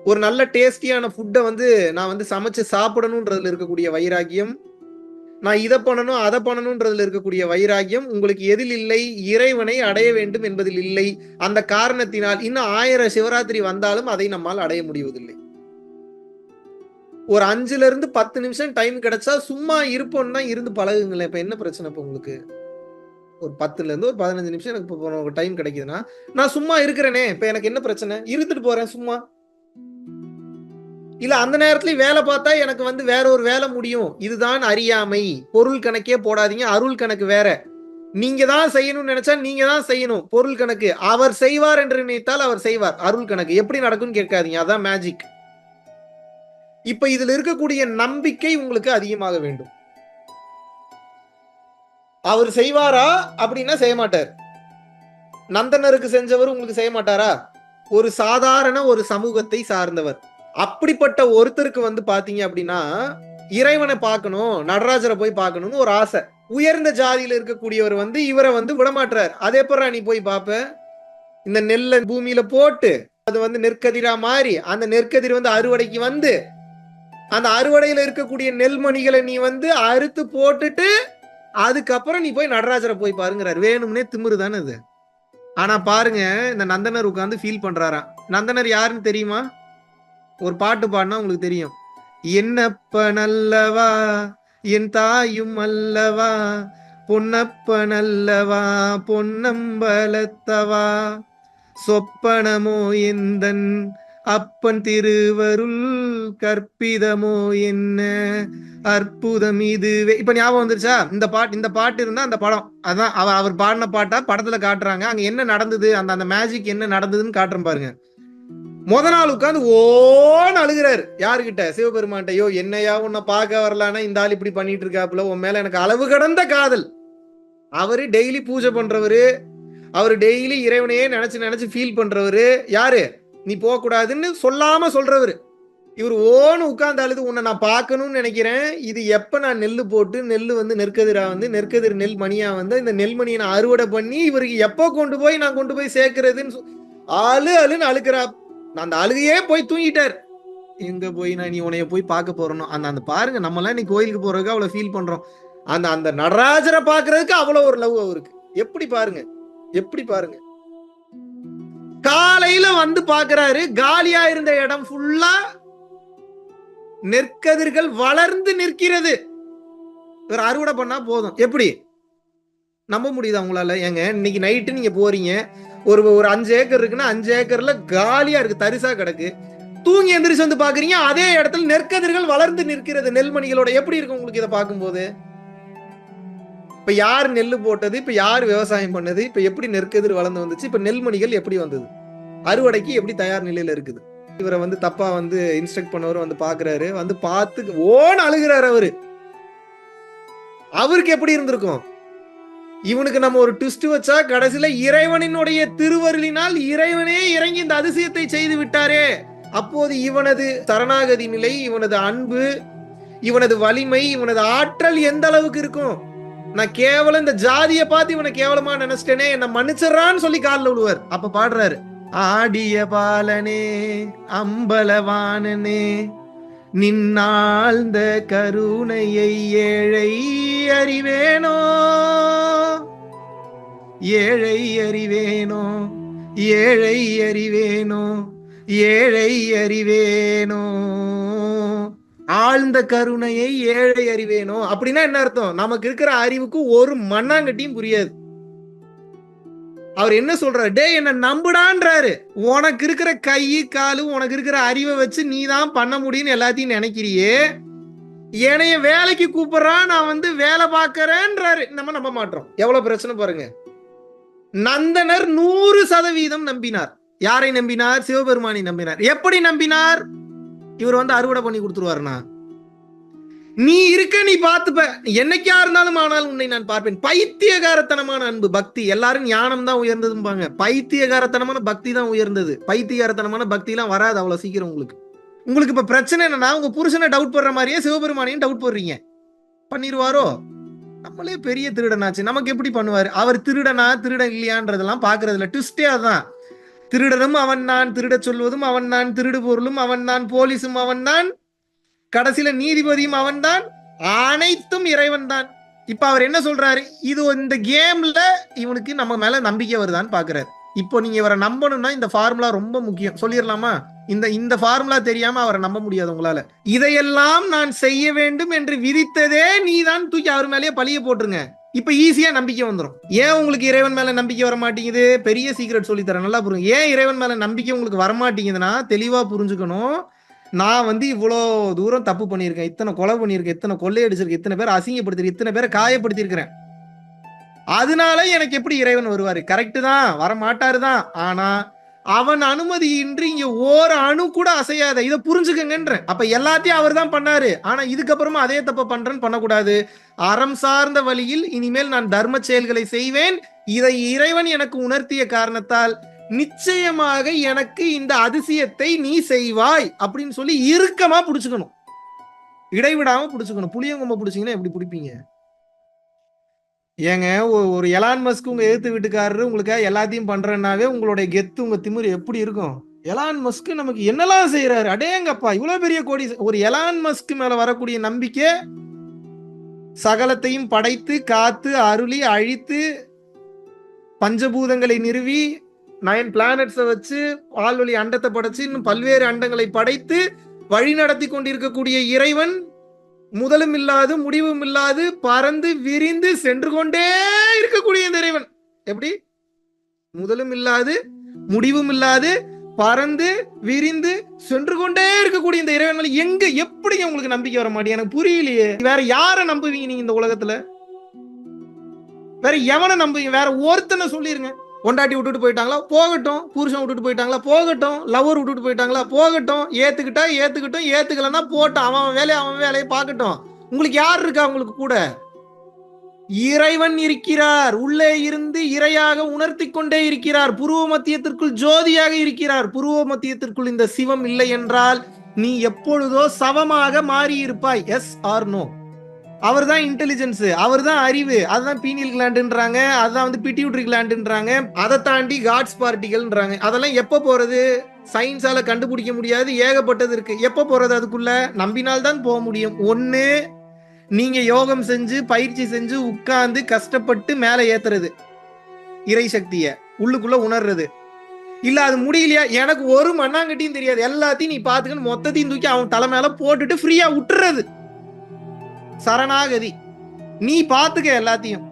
ஒரு நல்ல டேஸ்டியான ஃபுட்டை வந்து நான் வந்து சமைச்சு சாப்பிடணும்ன்றதுல இருக்கக்கூடிய வைராகியம், நான் இதை பண்ணணும் அதை பண்ணணும்ன்றதுல இருக்கக்கூடிய வைராகியம் உங்களுக்கு எதில் இல்லை? இறைவனை அடைய வேண்டும் என்பதில் இல்லை. அந்த காரணத்தினால் இன்னும் 1000 சிவராத்திரி வந்தாலும் அதை நம்மால் அடைய முடிவதில்லை. ஒரு 5ல இருந்து 10 நிமிஷம் டைம் கிடைச்சா சும்மா இருப்போம்னா இருந்து பழகுங்களேன். இப்ப என்ன பிரச்சனை? இப்ப உங்களுக்கு ஒரு 10ல இருந்து ஒரு 15 நிமிஷம் எனக்கு டைம் கிடைக்குதுன்னா நான் சும்மா இருக்கிறேனே, இப்ப எனக்கு என்ன பிரச்சனை? இருந்துட்டு போறேன் சும்மா. இல்ல அந்த நேரத்துல வேலை பார்த்தா எனக்கு வந்து வேற ஒரு வேலை முடியும். இதுதான் அறியாமை. பொருள் கணக்கே போடாதீங்க. அருள் கணக்கு வேற. நீங்க தான் செய்யணும்னு நினைச்சா நீங்க தான் செய்யணும். பொருள் கணக்கு அவர் செய்வார் என்று நினைத்தால் அவர் செய்வார். அருள் கணக்கு எப்படி நடக்கும்னு கேட்காதீங்க. அதான் மேஜிக். இப்ப இதுல இருக்கக்கூடிய நம்பிக்கை உங்களுக்கு அதிகமாக வேண்டும். அவர் செய்வாரா அப்படின்னா செய்ய மாட்டார். நந்தனருக்கு செஞ்சவர் உங்களுக்கு செய்ய மாட்டாரா? ஒரு சாதாரண ஒரு சமூகத்தை சார்ந்தவர். அப்படிப்பட்ட ஒருத்தருக்கு வந்து பாத்தீங்க அப்படின்னா இறைவனை பார்க்கணும், நடராஜரை போய் பார்க்கணும்னு ஒரு ஆசை. உயர்ந்த ஜாதியில இருக்கக்கூடியவர் வந்து இவரை வந்து விடமாட்டார். அதே போற நீ போய் பாப்ப, இந்த நெல்லை பூமியில போட்டு அது வந்து நெற்கதிரா மாறி, அந்த நெற்கதிர் வந்து அறுவடைக்கு வந்து, அந்த அறுவடையில இருக்கக்கூடிய நெல்மணிகளை நீ வந்து அறுத்து போட்டுட்டு அதுக்கப்புறம் நீ போய் நடராஜரை போய் பாருங்கிறார். வேணும்னே திமிரு தானே அது. ஆனா பாருங்க, இந்த நந்தனர் உட்கார்ந்து ஃபீல் பண்றாராம். நந்தனர் யாருன்னு தெரியுமா? ஒரு பாட்டு பாடினா உங்களுக்கு தெரியும். என்னப்பன் அல்லவா என் தாயும் அல்லவா, பொன்னப்பன் அல்லவா பொன்னம்பலத்தவா, சொப்பனமோ எந்தன் அப்பன் திருவருள் கற்பிதமோ என்ன அற்புதம் இதுவே. இப்ப ஞாபகம் வந்துருச்சா? இந்த பாட்டு இருந்தா அந்த படம் அதான் அவர் பாடின பாட்டா படத்துல காட்டுறாங்க. அங்க என்ன நடந்தது, அந்த மேஜிக் என்ன நடந்ததுன்னு காட்டுறேன் பாருங்க. முத நாள் உட்காந்து ஓன்னு அழுகிறாரு. யாருகிட்ட? சிவபெருமான்டையோ. என்னையா உன்னை பார்க்க வரலான்னா இந்த ஆள் இப்படி பண்ணிட்டு இருக்காப்புல, உன் மேல எனக்கு அளவு கடந்த காதல். அவரு டெய்லி பூஜை பண்றவரு, அவரு டெய்லி இறைவனையே நினைச்சு நினைச்சு ஃபீல் பண்றவரு. யாரு? நீ போக கூடாதுன்னு சொல்லாம சொல்றவரு. இவர் ஓன்னு உட்கார்ந்து அழுது, உன்னை நான் பார்க்கணும்னு நினைக்கிறேன். இது எப்ப நான் நெல்லு போட்டு நெல்லு வந்து நெற்கதிரா வந்து நெற்கதிர் நெல் மணியா வந்து இந்த நெல்மணியை நான் அறுவடை பண்ணி இவருக்கு எப்போ நான் கொண்டு போய் சேர்க்கிறதுன்னு அழுன்னு அழுக்கிறா. அந்த அழுகையே போய் தூங்கிட்டார். எங்க போய் நான் நீ உன்னைய போய் பார்க்க போறணும். அந்த அந்த பாருங்க, நம்ம எல்லாம் நீ கோயிலுக்கு போறதுக்கு அவ்வளவு ஃபீல் பண்றோம். அந்த அந்த நடராஜரை பாக்குறதுக்கு அவ்வளவு ஒரு லவ் அவருக்கு. எப்படி பாருங்க, எப்படி பாருங்க. காலையில வந்து பாக்குறாரு, காலியா இருந்த இடம் ஃபுல்லா நெற்கதிர்கள் வளர்ந்து நிற்கிறது. ஒரு அறுவடை பண்ணா போதும். எப்படி நம்ப முடியுதா உங்களால? ஏங்க இன்னைக்கு நைட்டு நீங்க போறீங்க, ஒரு 5 ஏக்கர் இருக்குன்னா 5 ஏக்கர்ல காலியா இருக்கு, தரிசா கிடக்கு. தூங்கி எந்திரிச்சு வந்து பாக்குறீங்க, அதே இடத்துல நெற்கதிர்கள் வளர்ந்து நிற்கிறது நெல்மணிகளோட. எப்படி இருக்கு உங்களுக்கு இதை பார்க்கும்போது? இப்ப யார் நெல்லு போட்டது, இப்ப யார் விவசாயம் பண்ணது, இப்ப எப்படி நெற்கதிர் வளர்ந்து வந்துச்சு, இப்ப நெல்மணிகள் எப்படி வந்தது, அறுவடைக்கு எப்படி தயார் நிலையில இருக்குது. இவரை வந்து தப்பா வந்து இன்ஸ்ட்ரக்ட் பண்ணவர் வந்து பாக்குறாரு, வந்து பார்த்து ஓன்னு அழுகிறாரு. அவருக்கு எப்படி இருந்திருக்கும்? இவனுக்கு நம்ம ஒரு ட்விஸ்ட் வச்சா கடைசியில இறைவனினுடைய திருவருளினால் இறைவனே இறங்கி இந்த அதிசயத்தை செய்து விட்டாரே. அப்போது இவனது சரணாகதி நிலை, இவனது அன்பு, இவனது வலிமை, இவனது ஆற்றல் எந்த அளவுக்கு இருக்கும். நான் கேவலம் இந்த ஜாதியை பார்த்து இவனை கேவலமா நினைச்சிட்டேனே, என்ன மன்னிச்சிடறான்னு சொல்லி காலில் விழுவார். அப்ப பாடுறாரு, ஆடிய பாலனே அம்பலவானனே நின்னாழ்ந்த கருணையை ஏழை அறிவேனோ, ஏழை அறிவேனோ, ஏழை அறிவேனோ, ஏழை அறிவேனோ, ஆழ்ந்த கருணையை ஏழை அறிவேனோ. அப்படின்னா என்ன அர்த்தம்? நமக்கு இருக்கிற அறிவுக்கு ஒரு மண்ணாங்கட்டியும் புரியாது. அவர் என்ன சொல்றாரு? டே என்ன நம்புடான்றாரு. உனக்கு இருக்கிற கை காலு, உனக்கு இருக்கிற அறிவை வச்சு நீ தான் பண்ண முடியும்னு எல்லாத்தையும் நினைக்கிறியே, என்னைய வேலைக்கு கூப்பிடுறான், நான் வந்து வேலை பார்க்கறேன்றாரு. நம்ம நம்ப மாட்டோம். எவ்வளவு பிரச்சனை பாருங்க. நந்தனர் 100% நம்பினார். யாரை நம்பினார்? சிவபெருமானை நம்பினார். எப்படி நம்பினார்? இவர் வந்து அறுவடை பண்ணி கொடுத்துருவாருனா, நீ இருக்க, நீ பார்த்துப்ப, என்னைக்கா இருந்தாலும் ஆனாலும் உன்னை நான் பார்ப்பேன். பைத்தியகாரத்தனமான அன்பு, பக்தி. எல்லாரும் ஞானம் தான் உயர்ந்ததும்பாங்க, பைத்தியகாரத்தனமான பக்தி தான் உயர்ந்தது. பைத்தியகாரத்தனமான பக்தி எல்லாம் வராது அவ்வளவு சீக்கிரம். உங்களுக்கு இப்ப பிரச்சனை என்னன்னா, உங்க புருஷனை டவுட் போடுற மாதிரியே சிவபெருமானையும் டவுட் போடுறீங்க. பண்ணிடுவாரோ? நம்மளே பெரிய திருடனாச்சு, நமக்கு எப்படி பண்ணுவாரு? அவர் திருடனா திருடன் இல்லையான்றதெல்லாம் பாக்குறதுல ட்விஸ்டே அதான். திருடனும் அவன் தான், திருட சொல்வதும் அவன் தான், திருடு பொருளும் அவன் தான், போலீஸும் அவன் தான், கடைசியில நீதிபதியும் அவன் தான், அனைத்தும் இறைவன் தான். இப்ப அவர் என்ன சொல்றாரு? இது இந்த கேம்ல இவனுக்கு நம்ம மேல நம்பிக்கை வருதான்னு பாக்குறாரு. இப்போ நீங்க இவரை நம்பணும்னா இந்த ஃபார்முலா ரொம்ப முக்கியம். சொல்லிடலாமா? இந்த ஃபார்முலா தெரியாம அவரை நம்ப முடியாது உங்களால. இதையெல்லாம் நான் செய்ய வேண்டும் என்று விதித்ததே நீதான், தூக்கி அவர் மேலேயே பழிய போட்டுருங்க. இப்ப ஈஸியா நம்பிக்கை வந்துடும். ஏன் உங்களுக்கு இறைவன் மேல நம்பிக்கை வர மாட்டேங்குது? பெரிய சீக்ரெட் சொல்லி தரேன், நல்லா புரியுங்க. ஏன் இறைவன் மேல நம்பிக்கை உங்களுக்கு வரமாட்டேங்குதுன்னா, தெளிவா புரிஞ்சுக்கணும். நான் வந்து இவ்வளோ தூரம் தப்பு பண்ணியிருக்கேன், இத்தனை கொலை பண்ணியிருக்கேன், இத்தனை கொள்ளையடிச்சிருக்கேன், இத்தனை பேர் அசிங்கப்படுத்திருக்கேன், இத்தனை பேரை காயப்படுத்தியிருக்கிறேன். அதனால எனக்கு எப்படி இறைவன் வருவாரு? கரெக்டு தான், வரமாட்டாரு தான். ஆனா அவன் அனுமதியின்றி இங்க ஒரு அணு கூட அசையாத, இதை புரிஞ்சுக்கங்கன்ற. அப்ப எல்லாத்தையும் அவர் தான் பண்ணாரு. ஆனா இதுக்கப்புறமா அதே தப்ப பண்றேன்னு பண்ணக்கூடாது. அறம் சார்ந்த வழியில் இனிமேல் நான் தர்ம செயல்களை செய்வேன். இதை இறைவன் எனக்கு உணர்த்திய காரணத்தால் நிச்சயமாக எனக்கு இந்த அதிசயத்தை நீ செய்வாய் அப்படின்னு சொல்லி இறுக்கமா புடிச்சுக்கணும், இடைவிடாம புடிச்சுக்கணும். புளியங்கொம்ப புடிச்சீங்கன்னா எப்படி பிடிப்பீங்க? ஏங்க, ஒரு எலான் மஸ்க் உங்க எதிர்த்து வீட்டுக்காரரு உங்களுக்காக எல்லாத்தையும் பண்றேன்னாவே உங்களுடைய கெத்து, உங்க திமிரு எப்படி இருக்கும்? எலான் மஸ்க் நமக்கு என்னெல்லாம் செய்யறாரு, அடேங்கப்பா, இவ்வளவு பெரிய கோடி. ஒரு எலான் மஸ்க் மேல வரக்கூடிய நம்பிக்கை, சகலத்தையும் படைத்து காத்து அருளி அழித்து பஞ்சபூதங்களை நிறுவி 9 பிளானட்ஸை வச்சு ஆழ்வழி அண்டத்தை படைச்சு இன்னும் பல்வேறு அண்டங்களை படைத்து வழி நடத்தி கொண்டிருக்கக்கூடிய இறைவன், முதலும் இல்லாது முடிவும் இல்லாது பறந்து விரிந்து சென்று கொண்டே இருக்கக்கூடிய இந்த இறைவன் எப்படி முதலும் இல்லாது முடிவும் இல்லாது பறந்து விரிந்து சென்று கொண்டே இருக்கக்கூடிய இந்த இறைவன் எங்க எப்படி உங்களுக்கு நம்பிக்கை வர மாட்டேங்குது? எனக்கு புரியலையே. வேற யாரை நம்புவீங்க நீங்க இந்த உலகத்துல? வேற எவனை நம்புவீங்க? வேற ஒருத்தனை சொல்லிருங்க. பொண்டாட்டி விட்டுட்டு போயிட்டாங்களா, போகட்டும். புருஷன் விட்டுட்டு போயிட்டாங்களா, போகட்டும். லவர் விட்டுட்டு போயிட்டாங்களா, போகட்டும். ஏத்துக்கிட்டா ஏத்துக்கிட்டும், ஏத்துக்கலன்னா போட்டோம். அவன் வேலையை பார்க்கட்டும். உங்களுக்கு யார் இருக்கா? உங்களுக்கு கூட இறைவன் இருக்கிறார். உள்ளே இருந்து இறையாக உணர்த்தி கொண்டே இருக்கிறார். புருவ மத்தியத்திற்குள் ஜோதியாக இருக்கிறார். புருவ மத்தியத்திற்குள் இந்த சிவம் இல்லை என்றால் நீ எப்பொழுதோ சவமாக மாறி இருப்பாய். S or no? அவர் தான் இன்டெலிஜென்ஸ், அவர் தான் அறிவு, அதுதான் பீனியல் கிளாண்டுன்றாங்க, அதுதான் வந்து பிட்யூட்டரி கிளாண்டுன்றாங்க, அதை தாண்டி காட்ஸ் பார்ட்டிகள்ன்றாங்க. அதெல்லாம் எப்போ போறது? சயின்ஸால கண்டுபிடிக்க முடியாது, ஏகப்பட்டது இருக்கு. எப்போ போறது? அதுக்குள்ள நம்பினால்தான் போக முடியும். ஒண்ணு நீங்க யோகம் செஞ்சு பயிற்சி செஞ்சு உட்கார்ந்து கஷ்டப்பட்டு மேல ஏத்துறது, இறை சக்திய உள்ளுக்குள்ள உணர்றது. இல்ல அது முடியலையா, எனக்கு ஒரு மண்ணாங்கட்டியும் தெரியாது, எல்லாத்தையும் நீ பாத்துக்கன்னு மொத்தத்தையும் தூக்கி அவன் தலை மேல போட்டுட்டு ஃப்ரீயா விட்டுறது. சரணாகதி. நீ பாத்துக்க எல்லாத்தையும்.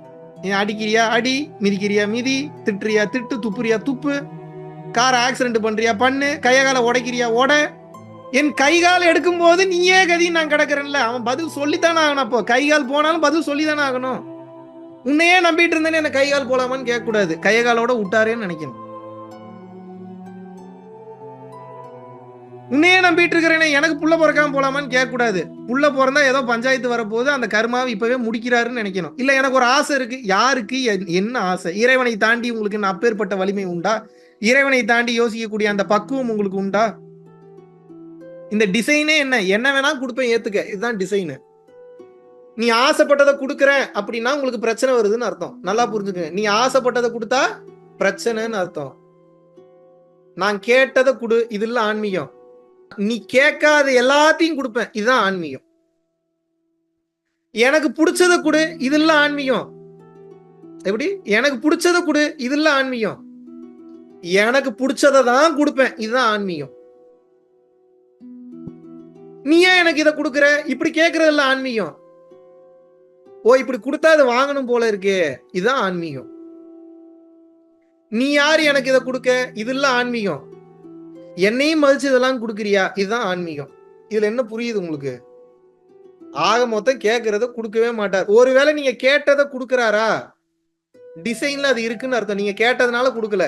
நீ அடிக்கிறியா அடி, மிதிக்கிறியா மிதி, திட்டுறியா திட்டு, துப்புறியா துப்பு, கார் ஆக்சிடென்ட் பண்றியா பண்ணு, கையகால உடைக்கிறியா உட. என் கைகால் எடுக்கும் போது நீயே கதி நான் கிடக்குறேன்ல, அவன் பதில் சொல்லித்தானே ஆகணும். அப்போ கைகால் போனாலும் பதில் சொல்லித்தானே ஆகணும். உன்னையே நம்பிட்டு இருந்தேன்னு என்ன கைகால் போலாமான்னு கேட்க கூடாது, கையகாலோட விட்டாரேன்னு நினைக்கணும். உன்னையே நம்பிட்டு இருக்கிறேனே எனக்கு புள்ள பிறக்காம போலாமான்னு கேட்க கூடாது. புள்ள பிறந்தா ஏதோ பஞ்சாயத்து வரப்போது, அந்த கர்மாவை இப்பவே முடிக்கிறாருன்னு நினைக்கணும். இல்ல எனக்கு ஒரு ஆசை இருக்கு. யாருக்கு என்ன ஆசை? இறைவனை தாண்டி உங்களுக்கு என்ன அப்பேற்பட்ட வலிமை உண்டா? இறைவனை தாண்டி யோசிக்கக்கூடிய அந்த பக்குவம் உங்களுக்கு உண்டா? இந்த டிசைனே என்ன வேணா கொடுப்பேன், ஏத்துக்க, இதுதான் டிசைனு. நீ ஆசைப்பட்டதை கொடுக்குற அப்படின்னா உங்களுக்கு பிரச்சனை வருதுன்னு அர்த்தம். நல்லா புரிஞ்சுக்க. நீ ஆசைப்பட்டதை கொடுத்தா பிரச்சனைன்னு அர்த்தம். நான் கேட்டதை கொடு, இது இல்ல ஆன்மீகம். நீ கேட்காத எல்லாத்தையும் கொடுப்பேன், இதுதான் ஆன்மீகம். எனக்கு பிடிச்சதை கொடு, இது இல்ல ஆன்மீகம். எப்படி? எனக்கு பிடிச்சதை கொடு, இது இல்ல ஆன்மீகம். எனக்கு பிடிச்சதை தான் கொடுப்பேன், இதுதான் ஆன்மீகம். நீ ஏன் எனக்கு இதை கொடுக்குற, இப்படி கேட்கறது இல்ல ஆன்மீகம். ஓ இப்படி கொடுத்தா அதை வாங்கணும் போல இருக்கு, இதுதான் ஆன்மீகம். நீ யாரு எனக்கு இதை கொடுக்க, இது இல்ல ஆன்மீகம். என்னையும் மதிச்சு இதெல்லாம் கொடுக்குறியா, இதுதான் ஆன்மீகம். இதுல என்ன புரியுது உங்களுக்கு? ஆக மொத்தம் கேட்கறத கொடுக்கவே மாட்டார். ஒருவேளை நீங்க கேட்டதை கொடுக்குறாரா, டிசைன்ல அது இருக்குன்னு அர்த்தம். நீங்க கேட்டதுனால கொடுக்கல,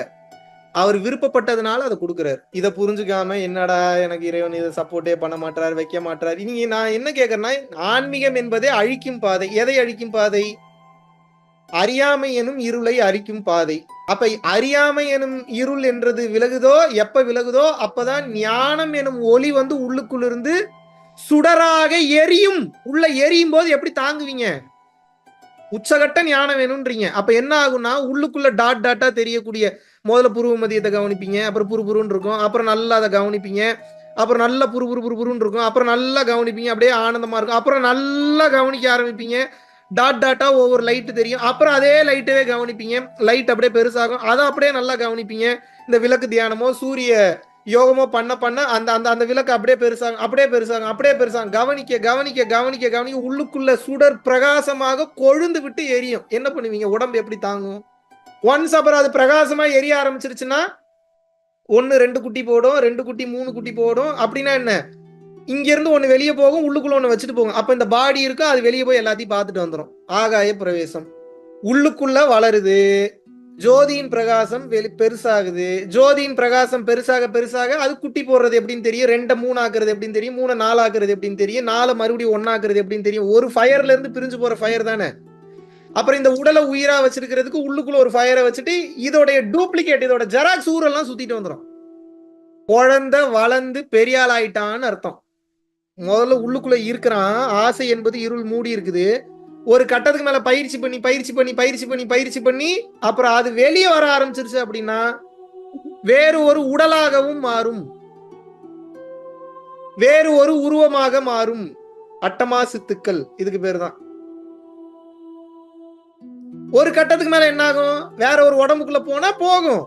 அவர் விருப்பப்பட்டதுனால அதை கொடுக்குறாரு. இதை புரிஞ்சுக்காம என்னடா எனக்கு இறைவன் இதை சப்போர்ட்டே பண்ண மாட்டாரு, வைக்க மாட்டாரு. நீங்க நான் என்ன கேட்கறேன்னா, ஆன்மீகம் என்பதே அழிக்கும் பாதை. எதை அழிக்கும் பாதை? அறியாமை எனும் இருளை அழிக்கும் பாதை. அப்ப அறியாமை எனும் இருள் என்றது விலகுதோ, எப்ப விலகுதோ அப்பதான் ஞானம் எனும் ஒளி வந்து உள்ளுக்குள்ளிருந்து சுடராக எரியும். உள்ள எரியும் போது எப்படி தாங்குவீங்க? உச்சகட்ட ஞானம் வேணும்ன்றீங்க. அப்ப என்ன ஆகும்னா, உள்ளுக்குள்ள டாட் டாட்டா தெரியக்கூடிய, முதல்ல புருவ மதியத்தை கவனிப்பீங்க, அப்புறம் புருன்னு இருக்கும், அப்புறம் நல்லா அதை கவனிப்பீங்க, அப்புறம் நல்லா புருன்னு இருக்கும், அப்புறம் நல்லா கவனிப்பீங்க, அப்படியே ஆனந்தமா இருக்கும், அப்புறம் நல்லா கவனிக்க ஆரம்பிப்பீங்க, டாட் டாட்டா ஒவ்வொரு லைட்டு தெரியும், அப்புறம் அதே லைட்டவே கவனிப்பீங்க, லைட் அப்படியே பெருசாகும், அதை அப்படியே நல்லா கவனிப்பீங்க. இந்த விளக்கு தியானமோ சூரிய யோகமோ பண்ண பண்ண அந்த அந்த அந்த விளக்கு அப்படியே பெருசாகும், அப்படியே பெருசாகும், அப்படியே பெருசாகும். கவனிக்க கவனிக்க கவனிக்க கவனிக்க உள்ளுக்குள்ள சுடர் பிரகாசமாக கொழுந்து விட்டு எரியும். என்ன பண்ணுவீங்க? உடம்பு எப்படி தாங்கும்? ஒன்ஸ் அப்புறம் அது பிரகாசமா எரிய ஆரம்பிச்சிருச்சுன்னா, 1 2 குட்டி போடும், 2 குட்டி 3 குட்டி போடும். அப்படின்னா என்ன? இங்க இருந்து ஒண்ணு வெளியே போகும், உள்ளுக்குள்ள ஒண்ணு வச்சுட்டு போகும். அப்ப இந்த பாடி இருக்கும், அது வெளியே போய் எல்லாத்தையும் பார்த்துட்டு வந்துடும். ஆகாய பிரவேசம். உள்ளுக்குள்ள வளருது, ஜோதியின் பிரகாசம் பெருசாகுது. ஜோதியின் பிரகாசம் பெருசாக பெருசாக அது குட்டி போடுறது எப்படின்னு தெரியும், 2 3 ஆக்குறது எப்படின்னு தெரியும், 3 4 ஆக்குறது எப்படின்னு தெரியும், 4 மறுபடியும் 1 ஆக்குறது எப்படின்னு தெரியும். ஒரு ஃபயர்ல இருந்து பிரிஞ்சு போற ஃபயர் தானே. அப்புறம் இந்த உடலை உயிரா வச்சிருக்கிறதுக்கு உள்ளுக்குள்ள ஒரு ஃபயரை வச்சுட்டு இதோடைய டூப்ளிகேட், இதோட ஜெராக்ஸ் ஊரெல்லாம் சுத்திட்டு வந்துடும். குழந்தை வளர்ந்து பெரியாள் ஆயிட்டான்னு அர்த்தம். முதல்ல உள்ளுக்குள்ள இருக்கிறான், ஆசை என்பது இருள் மூடி இருக்குது. ஒரு கட்டத்துக்கு மேல பயிற்சி பண்ணி பயிற்சி பண்ணி பயிற்சி பண்ணி பயிற்சி பண்ணி அப்புறம் அது வெளியே வர ஆரம்பிச்சிருச்சு அப்படின்னா வேறு ஒரு உடலாகவும் மாறும், வேறு ஒரு உருவமாக மாறும். அட்டமா சித்துக்கள் இதுக்கு பேரு தான். ஒரு கட்டத்துக்கு மேல என்ன ஆகும்? வேற ஒரு உடம்புக்குள்ள போனா போகும்,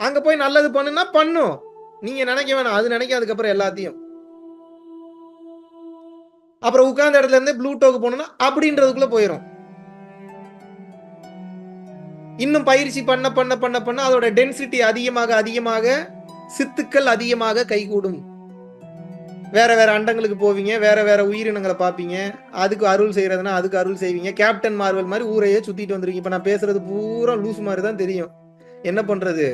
அங்க போய் நல்லது பண்ணுனா பண்ணும். நீங்க நினைக்க வேணாம், அது நினைக்க அதுக்கப்புறம் எல்லாத்தையும். அப்புறம் உட்கார்ந்த இடத்துல இருந்து ப்ளூட்டோக்கு போனோம்னா அப்படின்றதுக்குள்ள போயிடும். இன்னும் பயிற்சி பண்ண பண்ண பண்ண பண்ண அதோட டென்சிட்டி அதிகமாக அதிகமாக சித்துக்கள் அதிகமாக கைகூடும். வேற வேற அண்டங்களுக்கு போவீங்க, வேற வேற உயிரினங்களை பார்ப்பீங்க, அதுக்கு அருள் செய்யறதுன்னா அதுக்கு அருள் செய்வீங்க. கேப்டன் மார்வல் மாதிரி ஊரையே சுத்திட்டு வந்துருக்கீங்க. இப்ப நான் பேசுறது பூரா லூஸ் மாதிரி தான் தெரியும். என்ன பண்றது?